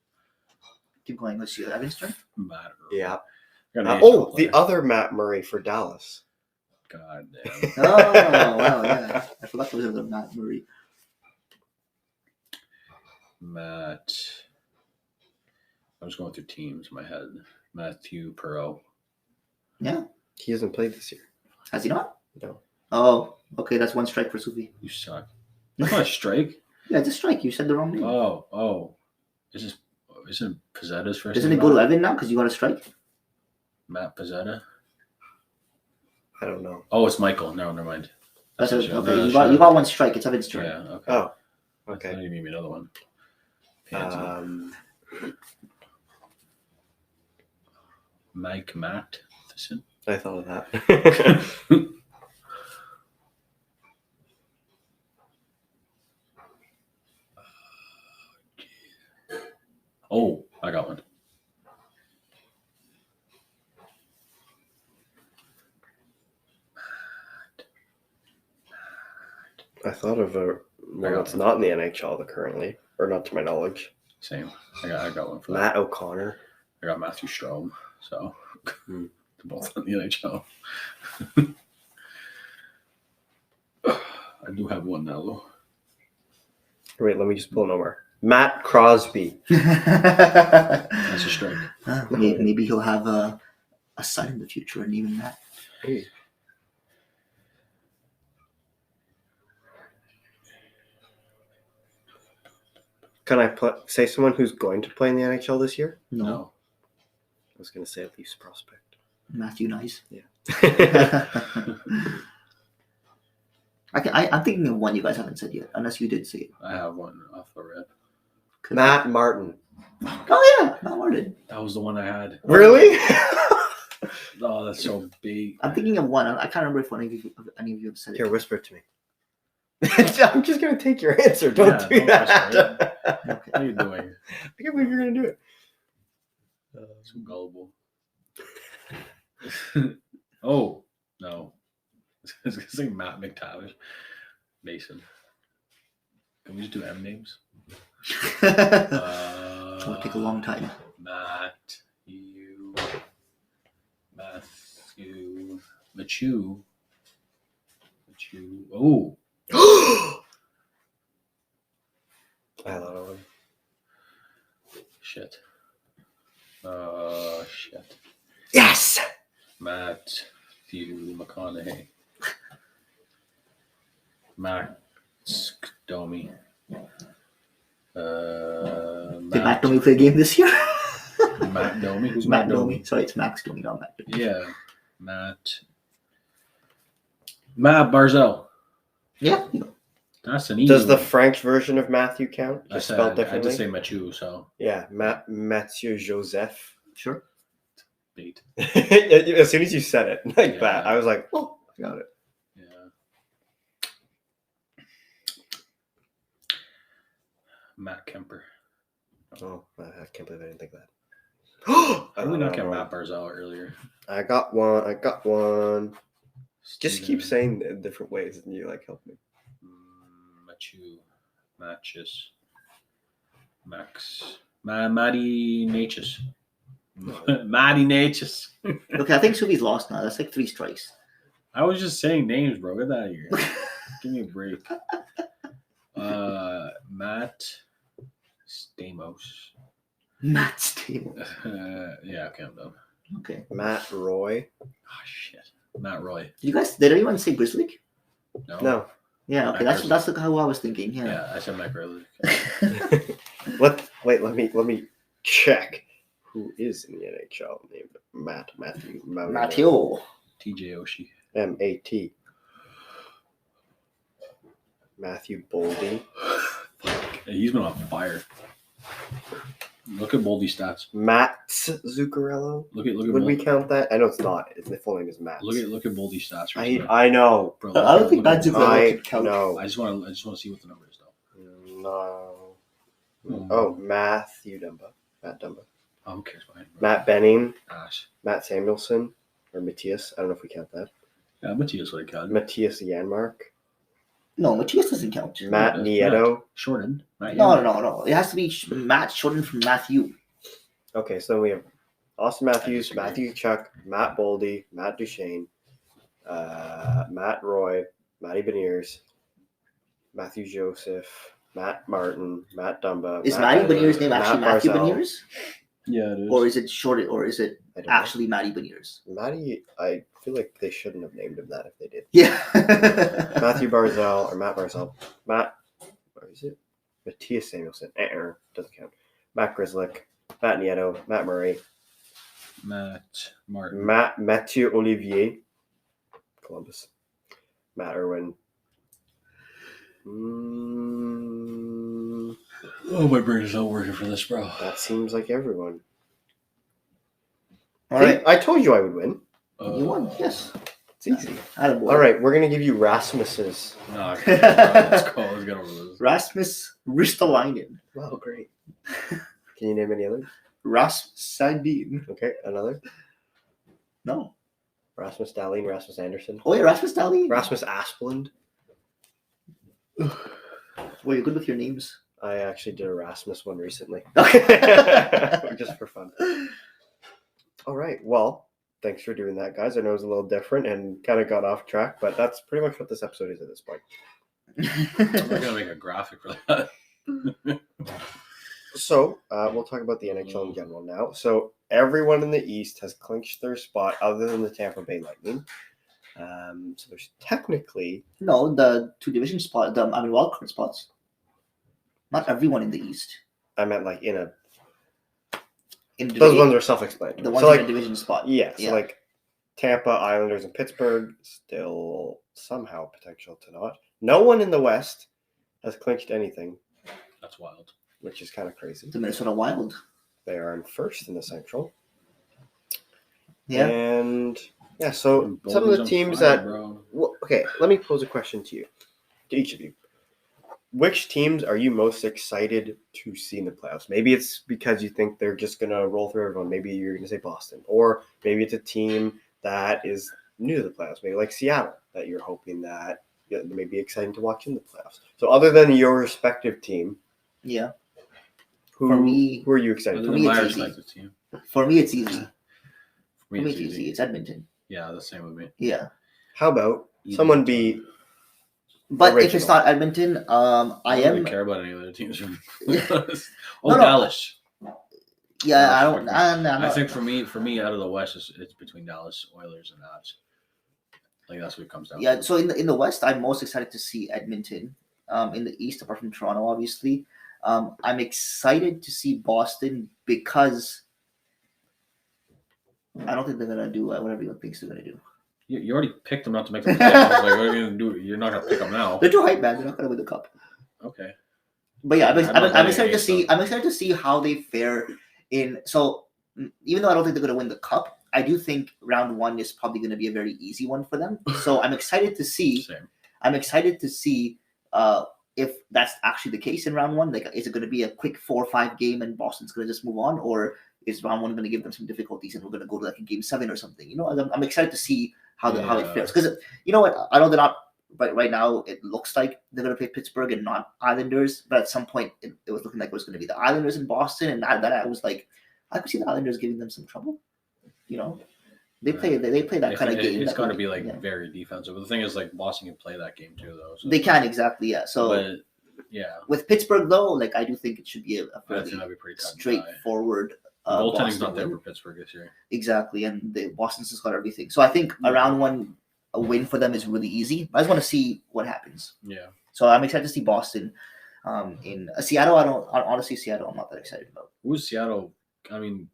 S2: Keep going. Let's see. Evan's turn.
S3: Matt Irwin.
S1: Yeah.
S3: Got an NHL
S1: The
S3: player.
S1: other Matt Murray for Dallas.
S3: God damn.
S2: Oh, wow, yeah. I forgot there was a Matt Murray.
S3: Matt. I was going through teams in my head. Matthew Perot.
S2: Yeah.
S1: He hasn't played this year.
S2: Has he not?
S1: No.
S2: Oh, okay. That's 1 strike for Sufi.
S3: You suck. That's not a strike.
S2: Yeah, it's a strike. You said the wrong name.
S3: Oh. Isn't Pizzetta's first
S2: Doesn't
S3: name
S2: it go to
S3: Matt?
S2: Evan now because you got a strike?
S3: Matt Pizzetta?
S1: I don't know.
S3: Oh, it's Michael. No, never mind.
S2: That's
S3: That's
S2: okay.
S3: not
S2: You
S3: sure.
S2: got 1 strike. It's Evan's turn.
S3: Yeah, okay.
S1: Oh,
S3: I
S1: okay.
S3: thought you gave me another one. Pansy. Mike Matheson.
S1: I thought of that.
S3: Oh, I got one.
S1: I thought of a one that's not in the NHL currently, or not to my knowledge.
S3: Same. I got one for that.
S1: Matt O'Connor.
S3: I got Matthew Strome. So
S1: Hmm.
S3: they're both on the NHL. I do have one now, though.
S1: Wait, let me just pull a number. Matt Crosby.
S3: That's a strike.
S2: Maybe he'll have a son in the future, and even that.
S1: Hey. Can I say someone who's going to play in the NHL this year?
S2: No,
S3: No.
S1: I was going to say a Leafs prospect.
S2: Matthew Nice.
S1: Yeah.
S2: I'm thinking of one you guys haven't said yet, unless you did say it.
S3: I have one off the rip.
S1: Matt Martin.
S2: Oh yeah, Matt Martin.
S3: That was the one I had.
S1: Really?
S3: Oh, that's so big.
S2: I'm thinking of one. I can't remember if any of you have said it.
S1: Here, whisper it to me. I'm just going to take your answer. Don't
S3: Yeah,
S1: do
S3: don't
S1: that.
S3: whisper
S2: Okay.
S3: What are you doing?
S1: I can't believe you're going to do it.
S3: So gullible. Oh, no. I was going to say Matt McTavish. Mason. Can we just do M names?
S2: It would take a long time.
S3: Matthew. Machu. Oh.
S1: I had a lot of them.
S3: Shit. Shit.
S2: Yes.
S3: Matthew McConaughey. Max Domi.
S2: Did Matt Domi play a game this year?
S3: Matt Domi? Who's
S2: Matt Domi? Sorry, it's Max Domi, not Matt Domi.
S3: Yeah. Matt Barzell.
S2: Yeah.
S3: That's an easy
S1: Does the
S3: one.
S1: French version of Matthew count?
S3: I
S1: Just
S3: said,
S1: spelled
S3: I
S1: differently?
S3: just say Mathieu, so
S1: Yeah, Mathieu Joseph.
S2: Sure.
S3: bait.
S1: As soon as you said it like
S3: Yeah.
S1: that, I was like, oh, I got it.
S3: Yeah. Matt Kemper.
S1: Oh, I can't believe I didn't think that.
S3: How did we
S1: don't
S3: not get
S1: know.
S3: Matt Barzell earlier?
S1: I got one. Just keep
S3: Steven
S1: saying it in different ways and you like help me.
S3: Mathieu. Matches. Max. Matty Natchez. Matty Natchez.
S2: Okay, I think Subi's lost now. That's like 3 strikes.
S3: I was just saying names, bro. Get that out of here. Give me a break. Matt Stamos.
S2: Matt Steele.
S3: Yeah, okay, I'm done.
S2: Okay.
S1: Matt Roy.
S3: Oh, shit. Matt Roy.
S2: Did anyone say Grizzly?
S1: No.
S2: Yeah, okay.
S3: Matt
S2: That's how I was thinking. Yeah.
S3: Yeah, I said Matt Grizzly.
S1: Wait, let me check who is in the NHL named Matthew.
S2: Mathieu.
S3: TJ Oshie.
S1: M-A-T. Matthew Boldy.
S3: Hey, he's been on fire. Look at Boldy's stats.
S1: Matt Zuccarello.
S3: Look at
S1: Would we count that? I know it's not. The full name is Matt.
S3: look at Boldy's stats. Recently.
S1: I know.
S3: Bro,
S2: I don't think
S3: look at
S2: Matt
S3: Boldy.
S2: Zuccarello
S1: I
S2: could count.
S1: know.
S3: I just want to see what the number is though.
S1: No. Oh, Matthew Dumba. Matt Dumba.
S3: Oh, who cares about him?
S1: Matt Benning.
S3: Gosh.
S1: Matt Samuelson. Or Matthias. I don't know if we count that.
S3: Yeah, Matthias would count.
S1: Matthias Janmark.
S2: No, Matthias doesn't count.
S1: Matt Nieto.
S3: Shortened. Right?
S2: No. It has to be Matt shortened from Matthew.
S1: Okay, so we have Austin Matthews,
S3: disagree.
S1: Matthew Chuck, Matt Boldy, Matt Duchesne, Matt Roy, Matty Beniers, Matthew Joseph, Matt Martin, Matt Dumba.
S2: Is
S1: Matt
S2: Matty Beniers' name
S1: Matt
S2: actually Matthew
S1: Barzell.
S2: Beniers?
S3: Yeah, it is.
S2: Or is it shorted? Or is it
S1: I don't know.
S2: actually Matty Beniers?
S1: Matty, I feel like they shouldn't have named him that if they did.
S2: Yeah.
S1: Matthew Barzell or Matt Barzell. Matt, where is it? Matthias Samuelson. Doesn't count. Matt Grizzlick, Matt Nieto, Matt Murray,
S3: Matt Martin.
S1: Mathieu Olivier, Columbus, Matt Irwin.
S3: Oh, my brain is not working for this, bro.
S1: That seems like everyone.
S2: All right.
S1: I told you I would win.
S2: You won. Yes.
S1: It's easy.
S2: Attaboy.
S1: All right, we're gonna give you Rasmus's.
S3: No, okay, let's go. Let's get over this.
S2: Rasmus Ristolainen.
S1: Wow, great. Can you name any others?
S2: Rasmus Sandin.
S1: Okay, another.
S2: No.
S1: Rasmus Dahlin, Rasmus Anderson,
S2: Oh, yeah, Rasmus Dahlin.
S1: Rasmus Asplund.
S2: Well, you're good with your names.
S1: I actually did a Rasmus one recently.
S2: Okay.
S1: Just for fun. All right. Well, thanks for doing that, guys. I know it was a little different and kind of got off track, but that's pretty much what this episode is at this point.
S3: I'm not gonna make a graphic for that.
S1: So we'll talk about the NHL in general now. So everyone in the East has clinched their spot other than the Tampa Bay Lightning. So there's technically
S2: No, the 2 division spot, wildcard spots. Not everyone in the East.
S1: I meant like in a
S2: In
S1: those ones are self-explanatory.
S2: The ones
S1: so
S2: in
S1: like
S2: the division spot.
S1: yeah, so
S2: Yeah.
S1: like Tampa, Islanders, and Pittsburgh still somehow potential to not. No one in the West has clinched anything,
S3: That's wild.
S1: which is kind of crazy.
S2: The Minnesota Wild.
S1: They are in first in the Central.
S2: Yeah.
S1: And yeah, so
S3: And
S1: some of the
S3: Boldy's on
S1: teams
S3: fire,
S1: that
S3: bro.
S1: well, okay, let me pose a question to you, to each of you. Which teams are you most excited to see in the playoffs? Maybe it's because you think they're just going to roll through everyone. Maybe you're going to say Boston. Or maybe it's a team that is new to the playoffs, maybe like Seattle, that you're hoping that may be exciting to watch in the playoffs. So other than your respective team,
S2: Yeah.
S1: who
S2: For me-
S1: are you excited
S3: Other
S1: to
S3: than
S2: me,
S3: my
S2: it's easy.
S3: respective team.
S2: For me, it's easy.
S3: For me, it's easy.
S2: It's Edmonton.
S3: Yeah, the same with me.
S2: Yeah.
S1: How about
S3: Easy.
S1: someone be
S2: But if it's
S1: Original.
S2: not Edmonton, I
S3: I don't
S2: am.
S3: really care about any other teams.
S2: No,
S3: Dallas.
S2: Yeah, I
S3: Dallas
S2: don't.
S3: is
S2: I'm
S3: I
S2: not-
S3: think for me, out of the West, it's between Dallas, Oilers, and Avs. Like that's what it comes down
S2: Yeah,
S3: to.
S2: so in the West, I'm most excited to see Edmonton. In the East, apart from Toronto, obviously, I'm excited to see Boston because I don't think they're gonna do what everyone thinks they're gonna do.
S3: You already picked them not to make the playoffs. Like, what are you gonna do? You're not gonna pick them now.
S2: They're too hype, man. They're not gonna win the cup.
S3: Okay.
S2: But yeah,
S3: I'm not
S2: I'm
S3: betting
S2: excited to
S3: against
S2: see.
S3: them.
S2: I'm excited to see how they fare in. So even though I don't think they're gonna win the cup, I do think round one is probably gonna be a very easy one for them. So I'm excited to see.
S3: Same.
S2: I'm excited to see if that's actually the case in round one. Like, is it going to be a quick 4 or 5 game and Boston's going to just move on, or is round one going to give them some difficulties and we're going to go to like a game 7 or something? You know, I'm excited to see how how it
S3: Yeah.
S2: fares because you know what, I know they're not. But right now, it looks like they're going to play Pittsburgh and not Islanders. But at some point, it was looking like it was going to be the Islanders in Boston, and that I was like, I could see the Islanders giving them some trouble. You know, they play that kind of game.
S3: It's
S2: that
S3: got to
S2: kind
S3: be
S2: of-
S3: like
S2: yeah.
S3: very defensive. But the thing is, like Boston can play that game too, though. So.
S2: They can exactly, yeah. So.
S3: But yeah,
S2: With Pittsburgh, though, like I do think it should be a
S3: I
S2: fairly
S3: think that'd be pretty cut and dry.
S2: straightforward.
S3: Goaltending's
S2: Boston
S3: not there
S2: win.
S3: for Pittsburgh this year.
S2: Exactly, and the Boston's just got everything. So I think a round one, a win for them is really easy. I just want to see what happens.
S3: Yeah.
S2: So I'm excited to see Boston. In Seattle, honestly, Seattle, I'm not that excited about.
S3: Who's Seattle? I mean,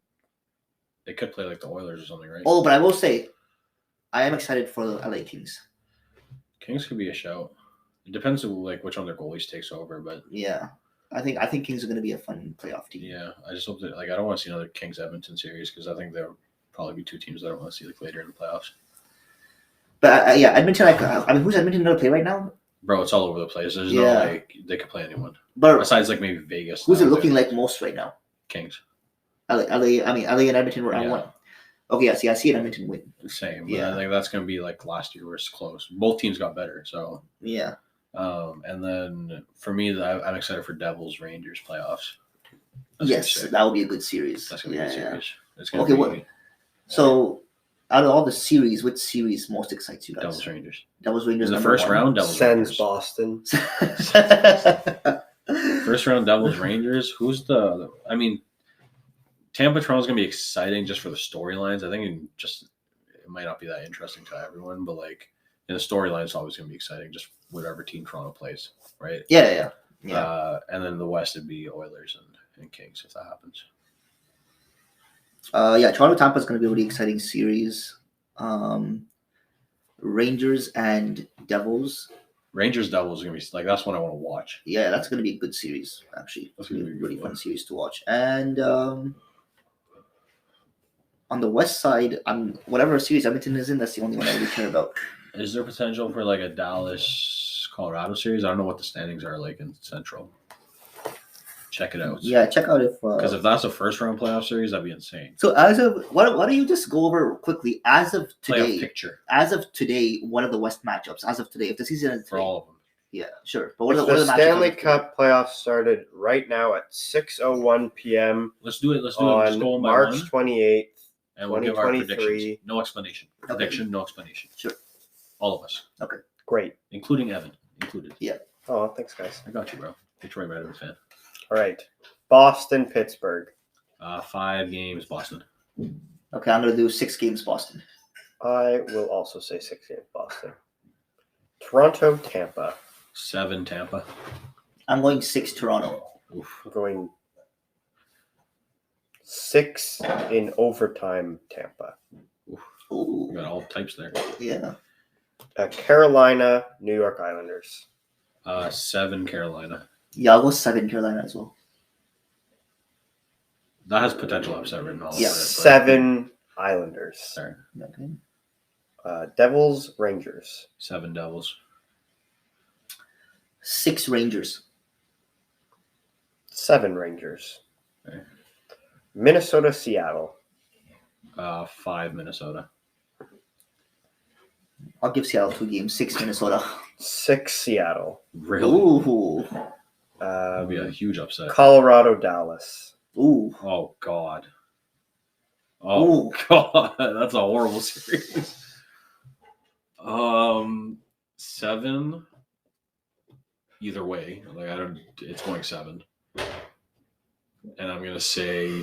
S3: they could play like the Oilers or something, right?
S2: Oh, but I will say, I am excited for the LA Kings.
S3: Kings could be a shout. It depends on like which one of their goalies takes over, but
S2: Yeah, I think Kings are going to be a fun playoff team.
S3: yeah, I just hope that like I don't want to see another Kings Edmonton series because I think there'll probably be two teams that I don't want to see like later in the playoffs.
S2: But yeah, Edmonton. I mean, who's Edmonton going to play right now?
S3: Bro, it's all over the place. There's no
S2: Yeah.
S3: like they could play anyone
S2: But
S3: besides like maybe Vegas.
S2: who's it
S3: now,
S2: looking
S3: but
S2: like most right now?
S3: Kings.
S2: LA and Edmonton were round
S3: Yeah.
S2: one. Okay, yeah, see, I see an Edmonton win.
S3: Same. But
S2: Yeah.
S3: I think that's gonna be like last year where it's close. Both teams got better, so.
S2: Yeah.
S3: And then for me, I'm excited for Devils Rangers playoffs. That's
S2: Yes,
S3: gonna be sick.
S2: that will be a good series.
S3: That's gonna be
S2: Yeah,
S3: a good
S2: yeah.
S3: series. It's gonna
S2: Okay,
S3: be
S2: what? So, out of all the series, which series most excites you guys?
S3: Devils Rangers.
S2: Devils Rangers.
S3: In the
S2: number
S3: first
S2: one.
S3: round, Devils
S1: Sens
S3: Rangers.
S1: Boston.
S3: First round, Devils Rangers. Who's the? I mean, Tampa Toronto's gonna be exciting just for the storylines. I think it might not be that interesting to everyone, but like in the storyline, it's always gonna be exciting. Just whatever team Toronto plays, right?
S2: Yeah.
S3: And then the West would be Oilers and Kings if that happens.
S2: Yeah, Toronto Tampa is going to be a really exciting series. Rangers and Devils.
S3: Rangers Devils is gonna be like that's what I want to watch.
S2: Yeah, that's going to be a good series. Actually,
S3: That's
S2: it's going to
S3: gonna
S2: be a
S3: be a
S2: really
S3: good
S2: fun
S3: one.
S2: series to watch. And on the West side, whatever series Edmonton is in, that's the only one I really care about.
S3: Is there potential for like a Dallas Colorado series? I don't know what the standings are like in Central. Check it out.
S2: Yeah, check out if.
S3: Because if that's a first round playoff series, that'd be insane.
S2: So as of why don't you just go over quickly as of
S3: Playoff
S2: today?
S3: picture
S2: As of today, what are the West matchups? As of today, if the season ends
S3: for
S2: today,
S3: all of them.
S2: yeah, sure. But what are
S1: The
S2: the matchups?
S1: Stanley
S2: as of today?
S1: Cup playoffs started right now at 6:01 p.m.
S3: Let's do it. Let's do it. Just
S1: on
S3: go one by
S1: March
S3: one,
S1: 28th.
S3: and we'll give our
S1: 2023.
S3: predictions. No explanation.
S2: Okay.
S3: Prediction, no explanation.
S2: Sure.
S3: All of us,
S1: Great.
S3: including Evan, included.
S1: Oh, thanks, guys.
S3: I got you, bro. Detroit Red Wings fan.
S1: All right. Boston, Pittsburgh.
S3: 5 games, Boston.
S2: Okay, I'm gonna do 6 games Boston.
S1: I will also say 6 games, Boston. Toronto, Tampa.
S3: 7 Tampa.
S2: I'm going 6 Toronto.
S3: Oof.
S1: I'm going 6 in overtime, Tampa.
S2: Ooh,
S3: We got all types there.
S2: yeah.
S1: Carolina, New York Islanders.
S3: 7 Carolina.
S2: Yeah, I'll go 7 Carolina as well.
S3: That has potential upset written all
S2: Yeah.
S3: over it.
S1: 7 Islanders.
S3: Sorry.
S2: Okay.
S1: Devils, Rangers.
S3: 7 Devils.
S2: 6 Rangers.
S1: 7 Rangers.
S3: Okay.
S1: Minnesota, Seattle.
S3: 5 Minnesota.
S2: I'll give Seattle 2 games. 6 Minnesota.
S1: 6 Seattle.
S3: Really?
S2: Ooh.
S3: That'd be a huge upset.
S1: Colorado, Dallas.
S2: Ooh.
S3: Oh God. Oh
S2: Ooh.
S3: God, that's a horrible series. 7 either way. Like I don't. It's going 7, and I'm gonna say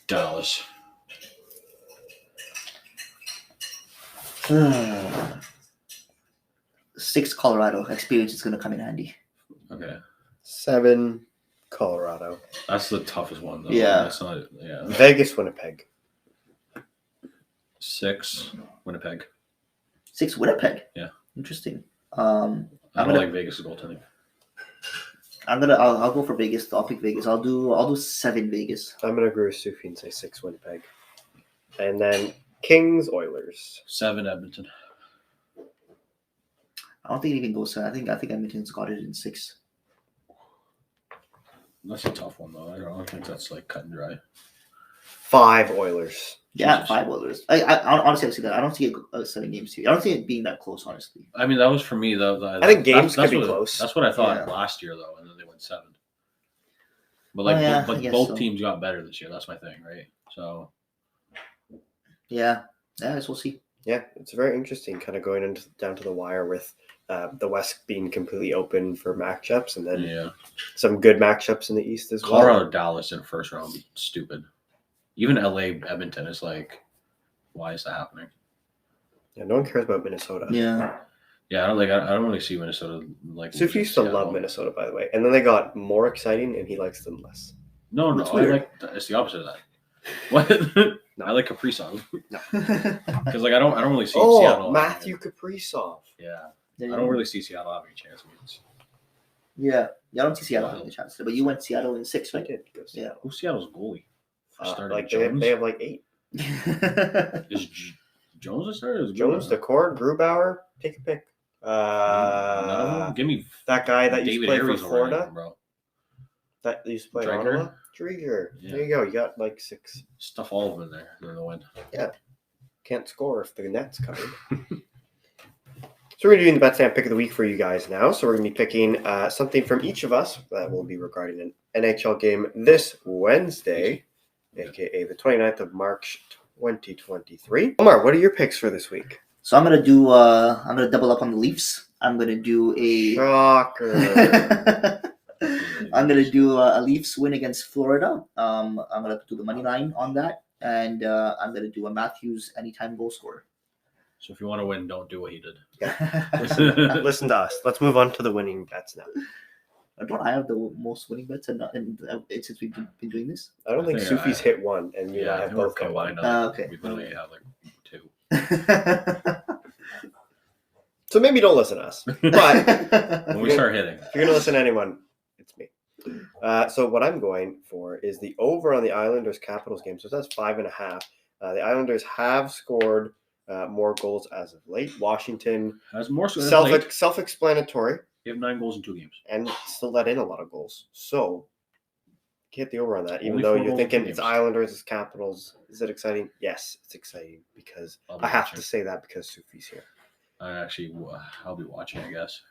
S3: Dallas.
S2: 6 Colorado. Experience is going to come in handy.
S3: Okay,
S1: 7 Colorado.
S3: that's the toughest one though.
S2: Yeah.
S3: That's not. Yeah.
S1: Vegas, Winnipeg.
S3: 6 Winnipeg.
S2: 6 Winnipeg.
S3: Yeah.
S2: Interesting.
S3: I don't like Vegas' goaltending.
S2: I'll go for Vegas. I'll pick Vegas. I'll do 7 Vegas.
S1: I'm gonna agree with Sufi and say 6 Winnipeg. And then Kings, Oilers.
S3: 7 Edmonton.
S2: I don't think it even goes 7. I think Edmonton's got it in 6.
S3: That's a tough one though. I don't think that's like cut and dry.
S1: 5 Oilers.
S2: Yeah,
S3: Jesus.
S2: 5 Oilers. I honestly see that. I don't see a 7 games series. I don't see it being that close, honestly.
S3: I mean, that was for me though.
S1: I think games could be
S3: what,
S1: close.
S3: That's what I thought
S2: Yeah.
S3: last year though, and then they went 7. But like,
S2: I
S3: but
S2: guess
S3: both
S2: so.
S3: teams got better this year. That's my thing, right? So
S2: Yeah, I guess we'll see.
S1: Yeah, it's very interesting, kind of going down to the wire with the West being completely open for matchups, and then
S3: yeah,
S1: some good matchups in the East as well.
S3: Colorado, Dallas in first round, stupid. Even LA, Edmonton is like, why is that happening?
S1: Yeah, no one cares about Minnesota.
S2: Yeah.
S3: Yeah, I don't really see Minnesota like.
S1: Sufi used to
S3: losing
S1: love
S3: Seattle.
S1: Minnesota, by the way, and then they got more exciting, and he likes them less.
S3: No,
S2: That's
S3: I
S2: weird.
S3: like it's the opposite of that. What?
S1: No.
S3: I like Kaprizov
S1: No.
S3: because like I don't really see
S1: Oh,
S3: Seattle.
S1: Matthew Kaprizov.
S3: Yeah, I don't really see Seattle having a chance.
S2: Yeah, I don't see Seattle having a chance. But you went Seattle in 6,
S1: I
S2: right?
S1: did go see.
S2: Yeah.
S3: Who's Seattle's goalie? Starting
S1: Like
S3: Jones?
S1: they have like 8.
S3: Is Jones a starter? Or is
S1: Jones,
S3: Grubauer?
S1: Decord, Grubauer. Take a pick.
S3: None of them? Give me
S1: That guy that used to
S3: David
S1: play
S3: Harry's
S1: for
S3: already,
S1: Florida.
S3: bro.
S1: That used to play in
S3: Drieger?
S1: Ottawa. Drieger.
S3: Yeah.
S1: There you go. You got like 6.
S3: Stuff all of them in there. They're the win.
S1: Can't score if the net's covered. So we're going to do the Bet Stamp pick of the week for you guys now. So we're going to be picking something from each of us that will be regarding an NHL game this Wednesday, aka the 29th of March, 2023. Omar, what are your picks for this week?
S2: So I'm gonna double up on the Leafs. I'm gonna do a
S1: Shocker.
S2: I'm gonna do a Leafs win against Florida. I'm gonna do the money line on that, and I'm gonna do a Matthews anytime goal scorer.
S3: So if you want to win, don't do what he did.
S1: Listen to us. Let's move on to the winning bets now.
S2: Don't I have the most winning bets and since we've been doing this?
S1: I don't think
S3: think
S1: Sufi's
S3: I-
S1: hit one, and you and I
S3: I
S1: have
S3: think we're
S1: both got one.
S3: combined on it.
S2: Okay.
S3: We literally have like 2.
S1: So maybe don't listen to us. But
S3: When we start hitting,
S1: if you're going to listen to anyone, it's me. So what I'm going for is the over on the Islanders Capitals game. So that's 5.5. The Islanders have scored more goals as of late. Washington,
S3: has more so than late.
S1: self-explanatory,
S3: They have 9 goals in 2 games.
S1: and still let in a lot of goals. So get the over on that. Even
S3: Only
S1: though
S3: 4
S1: you're
S3: goals in
S1: thinking
S3: 2
S1: it's
S3: games.
S1: Islanders, it's Capitals. Is it exciting? Yes, it's exciting because
S3: I'll be
S1: I have
S3: watching.
S1: to say that because Sufi's here.
S3: I'll be watching, I guess.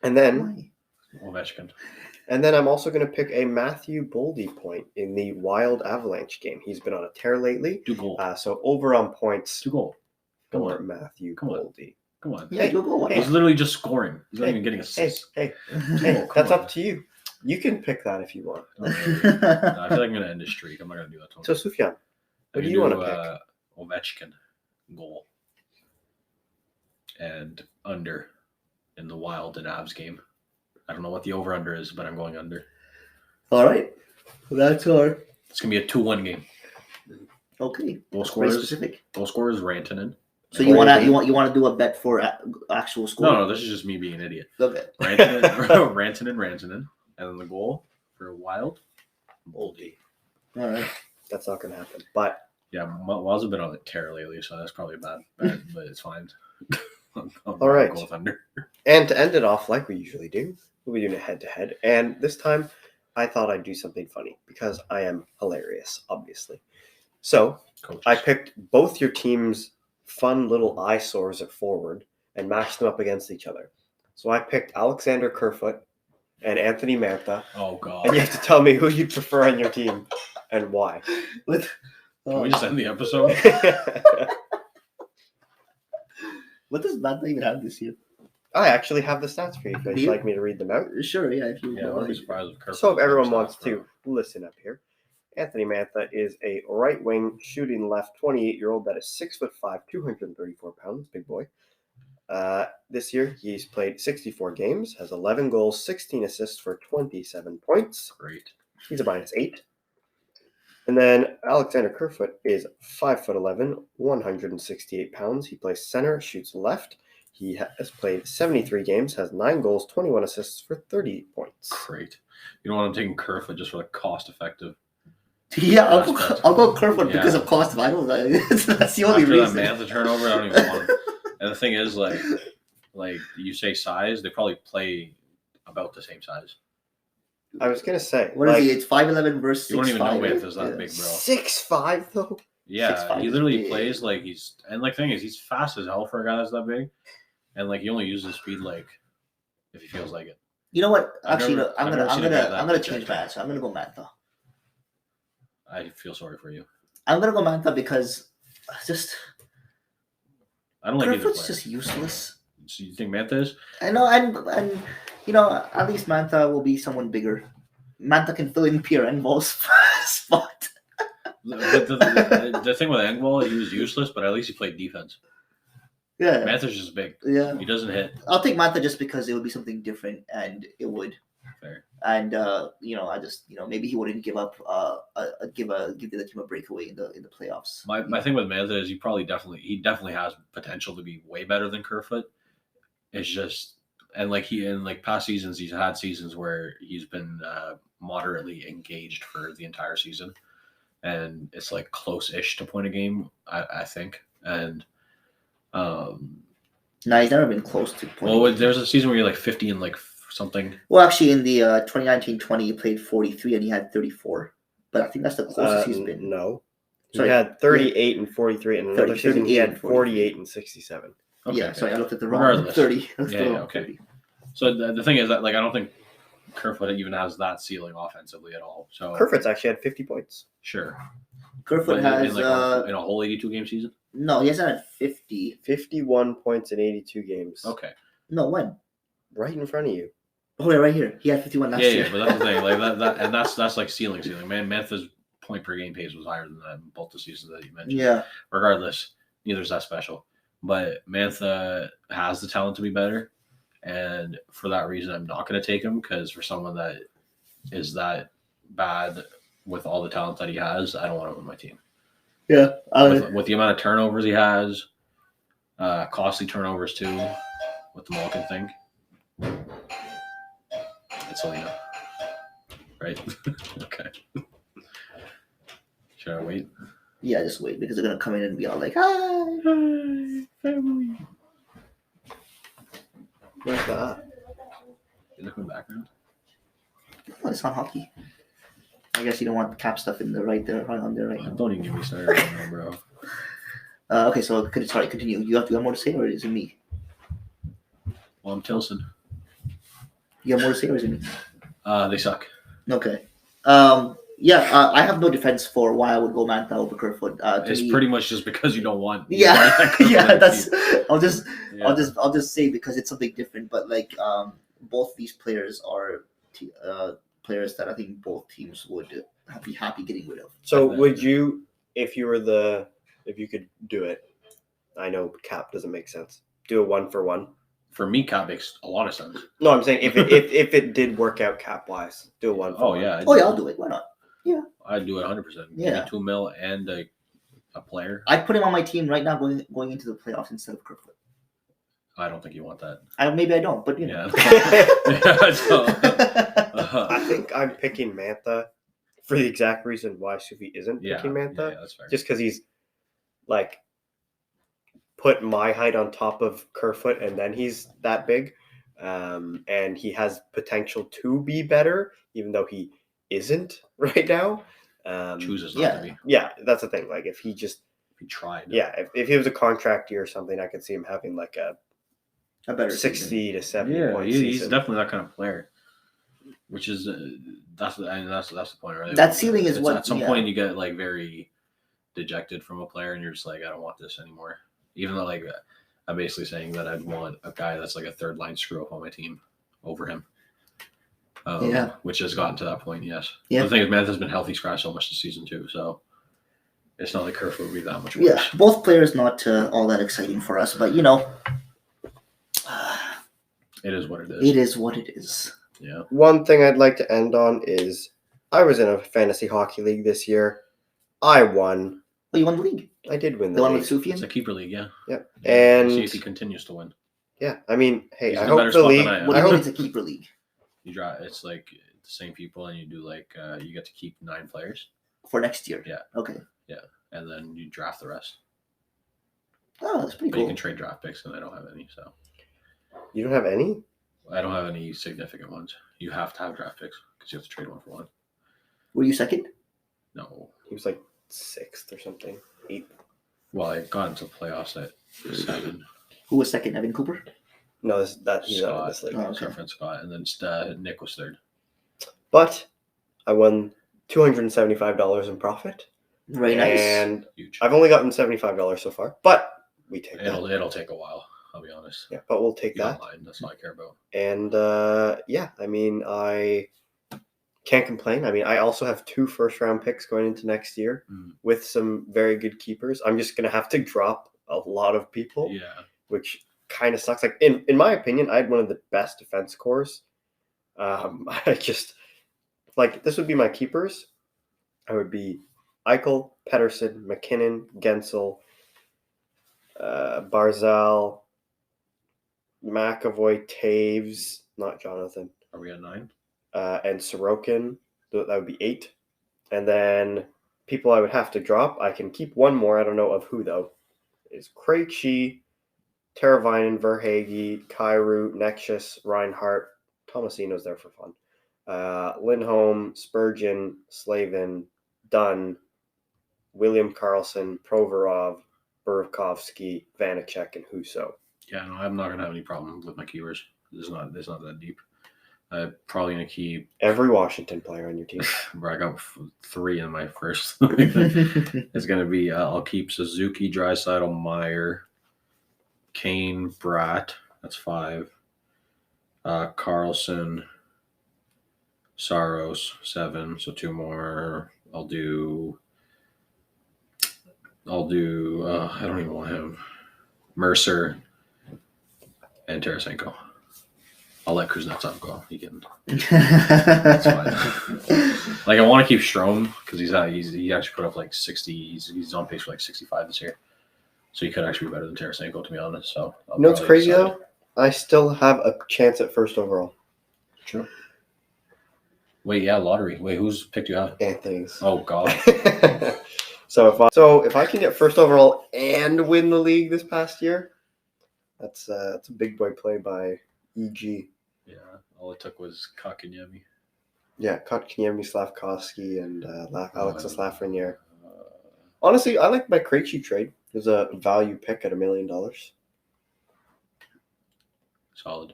S1: And then
S3: Ovechkin.
S1: I'm also going to pick a Matthew Boldy point in the Wild Avalanche game. He's been on a tear lately.
S3: 2 goals.
S1: So over on points
S3: 2 goals. Come
S1: for
S3: on.
S1: Matthew
S3: Come on.
S1: Boldy.
S3: Come on.
S2: Yeah, you'll go.
S3: He's literally just scoring. He's not even getting
S1: Hey,
S3: assists.
S1: hey,
S3: Come
S1: that's
S3: on.
S1: up to you. You can pick that if you want.
S3: No, I feel like I'm going to end a streak. I'm not going to do that to him.
S1: So Sufjan,
S3: I
S1: what do
S3: can
S1: you want to pick?
S3: Ovechkin goal and under in the Wild and Avs game. I don't know what the over-under is, but I'm going under.
S2: All right, that's our
S3: It's going to be a 2-1 game.
S2: okay.
S3: Goal
S2: That's very
S3: scorers,
S2: specific.
S3: Rantanen.
S2: So you want to do a bet for actual score?
S3: No, this is just me being an idiot.
S2: Okay.
S3: Rantanen. And then the goal for Wild, Boldy.
S2: All right.
S1: That's not going to happen. But
S3: Yeah, Wild's have been on a tear lately, so that's probably bad, but it's fine.
S1: All right.
S3: Go with under.
S1: and to end it off like we usually do, we'll be doing a head-to-head. And this time, I thought I'd do something funny because I am hilarious, obviously. So
S3: Coaches.
S1: I picked both your team's fun little eyesores at forward and matched them up against each other. So I picked Alexander Kerfoot and Anthony Mantha,
S3: Oh God!
S1: and you have to tell me who you prefer on your team and why.
S2: With,
S3: Can we just end the episode?
S2: what does Mantha even have this year?
S1: I actually have the stats for you. If
S2: Do
S1: you'd
S2: you?
S1: like me to read them out.
S2: Sure, yeah. If you
S3: Yeah, I wouldn't be surprised if Kerfoot
S1: So if
S3: was
S1: everyone
S3: better
S1: wants
S3: stats
S1: to listen up here, Anthony Mantha is a right wing shooting left 28-year-old that is 6'5", 234 pounds, big boy. This year he's played 64 games, has 11 goals, 16 assists for 27 points.
S3: Great.
S1: He's a -8. And then Alexander Kerfoot is 5'11", 168 pounds. He plays center, shoots left. He has played 73 games, has 9 goals, 21 assists for 30 points.
S3: Great. You know what? I'm taking Kerfoot just for the cost-effective.
S2: Yeah,
S3: aspect.
S2: I'll go Kerfoot
S3: Yeah.
S2: because of cost. I don't. That's the only
S3: After
S2: reason.
S3: that Mantha turnover, I don't even want him. And the thing is, like you say size, they probably play about the same size.
S1: I was gonna say,
S2: What is he? It's 5'11" versus 6'5".
S3: You wouldn't even know
S2: right?
S3: Mantha's that big, bro.
S1: 6'5" though.
S3: Yeah,
S2: 6'5"
S3: he
S2: is
S3: literally
S2: big.
S3: plays like he's thing is he's fast as hell for a guy that's that big, and like he only uses speed like if he feels like it.
S2: You know what?
S3: I've
S2: Actually,
S3: never-
S2: no, I'm
S3: I've
S2: gonna
S3: never seen a guy that
S2: I'm gonna
S3: big.
S2: change my answer. I'm gonna go Mantha.
S3: I feel sorry for you.
S2: I'm gonna go Mantha because just
S3: I don't like either
S2: Kerfoot's
S3: player.
S2: just useless.
S3: So you think Mantha is?
S2: I know, and you know, at least Mantha will be someone bigger. Mantha can fill in Pierre Engvall's spot.
S3: The thing with Engvall, he was useless, but at least he played defense.
S2: Yeah,
S3: Mantha's just big.
S2: yeah.
S3: He doesn't hit.
S2: I'll take Mantha just because it would be something different, and it would.
S3: Fair.
S2: And you know, I just maybe he wouldn't give up give the other team a breakaway in the playoffs.
S3: My thing with Mantha is he definitely has potential to be way better than Kerfoot. It's just and past seasons he's had seasons where he's been moderately engaged for the entire season, and it's like close-ish to point a game. I think and.
S2: No, he's never been close to point.
S3: Well, there's a season where you're like 50 and like something.
S2: Well, actually, in the 2019-20, he played 43 and he had 34. But I think that's the closest he's been.
S1: No.
S2: Sorry.
S1: He had 38 and 43, and another season he had 48 and 67.
S3: Okay,
S2: Yeah, sorry, I looked at the wrong
S3: Regardless.
S2: 30.
S3: Yeah, okay.
S2: 30.
S3: So the thing is that like I don't think Kerfoot even has that ceiling offensively at all. So
S1: Kerfoot's actually had 50 points.
S3: sure.
S2: Kerfoot
S3: But
S2: has
S3: in a whole 82 game season.
S2: no, he hasn't had 50.
S1: 51 points in 82 games.
S3: Okay.
S2: No, when?
S1: Right in front of you.
S2: Oh, yeah, right here. He had 51 last year.
S3: Yeah, but that's the thing. Like that and that's like ceiling. Man, Mantha's point per game pace was higher than that in both the seasons that you mentioned.
S2: Yeah.
S3: Regardless, neither's that special. But Mantha has the talent to be better, and for that reason, I'm not going to take him because for someone that is that bad with all the talent that he has, I don't want him on my team.
S2: Yeah.
S3: With the amount of turnovers he has, costly turnovers too, with the Malkin thing. It's Selena. Right? Okay. Should I wait?
S2: Yeah, just wait because they're going to come in and be all like, hi.
S3: Hi, family.
S1: Where's that?
S3: You look in the background?
S2: Oh, it's not hockey. I guess you don't want the cap stuff in the right there, right on there, right?
S3: Don't even get me started right now, bro.
S2: Okay, so continue. You have more to say, or is it me?
S3: Well, I'm Tilson.
S2: You have more to say, or is it me?
S3: They suck.
S2: Okay. I have no defense for why I would go Mantha over Kerfoot.
S3: It's pretty much just because you don't want.
S2: Yeah, yeah. That's. I'll just say because it's something different. But like, both these players are players that I think both teams would be happy getting rid of.
S1: So would you, if you could do it, I know cap doesn't make sense, do a 1-for-1?
S3: For me, cap makes a lot of sense.
S1: No, I'm saying if it did work out cap wise, do a 1-for-1.
S3: Oh yeah.
S2: Oh yeah, I'll do it. Why not?
S3: I'd do it 100%.
S2: Yeah.
S3: Give me $2 million and a player.
S2: I'd put him on my team right now, going into the playoffs instead of Kerfoot.
S3: I don't think you want that.
S2: Maybe I don't, but you know.
S3: Yeah.
S1: I think I'm picking Mantha for the exact reason why Sufi isn't picking Mantha.
S3: Yeah, that's fair.
S1: Just because he's like put my height on top of Kerfoot, and then he's that big, and he has potential to be better, even though he isn't right now.
S3: Chooses not to be.
S1: Yeah, that's the thing. Like if he
S3: tried.
S1: Yeah, if he was a contract year or something, I could see him having like a
S2: better
S1: 60
S2: season.
S1: to 70
S3: Yeah,
S1: point
S3: he's
S1: season.
S3: definitely that kind of player. Which is that's the point, right?
S2: That ceiling is what
S3: at some point you get like very dejected from a player, and you're just like, I don't want this anymore. Even though like I'm basically saying that I'd want a guy that's like a third line screw up on my team over him. Which has gotten to that point, yes.
S2: Yeah.
S3: The thing is, Mantha's been healthy scratch so much this season too, so it's not like Kerfoot would be that much worse.
S2: Yeah, both players not all that exciting for us, but
S3: it is what it is.
S2: It is what it is.
S3: Yeah.
S1: One thing I'd like to end on is I was in a fantasy hockey league this year. I won.
S2: Oh, you won the league?
S1: I did win
S2: The
S1: the
S2: one
S1: league.
S2: with Sufian?
S3: It's a keeper league, yeah.
S1: Yep.
S3: See
S1: And
S3: if he continues to win.
S1: yeah, I mean, hey,
S3: He's
S1: I
S3: in a
S1: hope
S3: better
S1: the
S3: spot
S1: league.
S3: than I am.
S2: What do
S1: I
S2: you mean
S1: hope
S2: it's a keeper league?
S3: You draw. It's like the same people, and you do like you get to keep 9 players.
S2: For next year?
S3: Yeah.
S2: Okay.
S3: And then you draft the rest.
S2: Oh, that's pretty
S3: But you
S2: cool.
S3: can trade draft picks, and I don't have any, so
S1: you don't have any.
S3: I don't have any significant ones. You have to have draft picks because you have to trade one for one.
S2: Were you second?
S3: No.
S1: He was like 6th or something, 8th.
S3: Well, I got into playoffs at 7.
S2: Who was second? Evan Cooper?
S1: No, he's not in this league.
S2: Oh, okay.
S3: Our friend Scott, and then Nick was 3rd.
S1: But I won $275 in profit.
S2: Very nice.
S1: And
S3: Huge.
S1: I've only gotten $75 so far, but we take that.
S3: It'll take a while. I'll be honest.
S1: Yeah, but we'll take
S3: You
S1: that.
S3: don't mind. That's all I care about.
S1: And yeah, I mean, I can't complain. I mean, I also have 2 first-round picks going into next year with some very good keepers. I'm just gonna have to drop a lot of people, which kind of sucks. Like in my opinion, I had one of the best defense cores. I just like this would be my keepers. I would be Eichel, Pettersson, McKinnon, Gensel, Barzal, McAvoy, Taves, not Jonathan.
S3: Are we at 9?
S1: And Sorokin. That would be 8. And then people I would have to drop. I can keep one more. I don't know of who, though. Is Krejci, Teravainen, Verhaeghe, Kyrou, Nexius, Reinhardt. Tomasino's there for fun. Lindholm, Spurgeon, Slavin, Dunn, William Karlsson, Provorov, Burakovsky, Vanacek, and Husso.
S3: Yeah, no, I'm not gonna have any problem with my keepers. It's not that deep. I'm probably gonna keep
S1: Every Washington player on your team.
S3: where I got 3 in my first. It's gonna be I'll keep Suzuki, Draisaitl, Meyer, Kane, Bratt. That's 5. Carlson, Saros, 7. So 2 more. I'll do. I don't even want him. Mercer and Tarasenko. I'll let Kuznetsov go. He can. That's fine. Like I want to keep Strome because he actually put up like 60. He's on pace for like 65 this year, so he could actually be better than Tarasenko, to be honest. So
S1: You know what's crazy though? I still have a chance at first overall.
S3: True. Wait, yeah, lottery. Wait, who's picked you out?
S1: Anthony's.
S3: Oh God.
S1: So if I can get first overall and win the league this past year, that's a big boy play by EG.
S3: Yeah, all it took was Kotkaniemi.
S1: Yeah, Kotkaniemi, Slavkovsky, and Alexis Lafreniere. Honestly, I like my Krejci trade. It was a value pick at $1 million.
S3: Solid.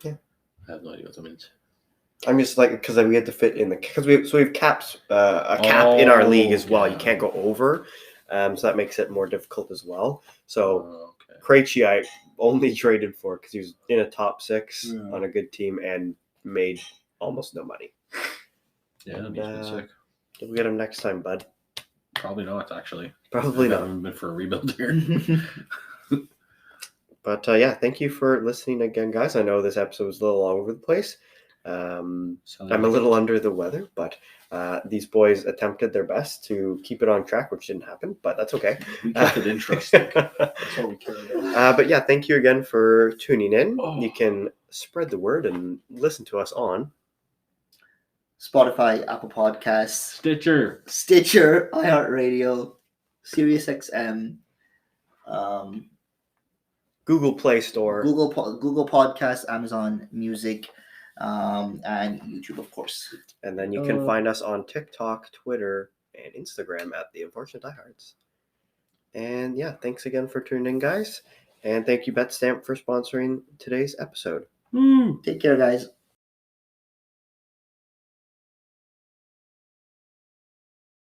S1: Yeah.
S3: I have no idea what that means.
S1: I'm just like because we had to fit in we have caps a cap in our league as well.
S3: Yeah.
S1: You can't go over, so that makes it more difficult as well. So
S3: Okay.
S1: Krejci I only traded for because he was in a top 6 on a good team and made almost no money.
S3: Yeah, he's been sick.
S1: We'll get him next time, bud.
S3: Probably not, actually.
S1: Probably
S3: I
S1: not.
S3: haven't been for a rebuild here.
S1: But yeah, thank you for listening again, guys. I know this episode was a little all over the place. I'm a little under the weather, but these boys attempted their best to keep it on track, which didn't happen, but that's okay.
S3: We kept it interesting. That's all we care about.
S1: But yeah, thank you again for tuning in.
S3: Oh.
S1: You can spread the word and listen to us on
S2: Spotify, Apple Podcasts,
S3: Stitcher,
S2: iHeartRadio, SiriusXM,
S1: Google Play Store.
S2: Google Podcasts, Amazon Music, and YouTube, of course.
S1: And then you can find us on TikTok, Twitter, and Instagram at The Unfortunate Diehards. And yeah, thanks again for tuning in, guys. And thank you, BetStamp, for sponsoring today's episode.
S2: Take care, guys.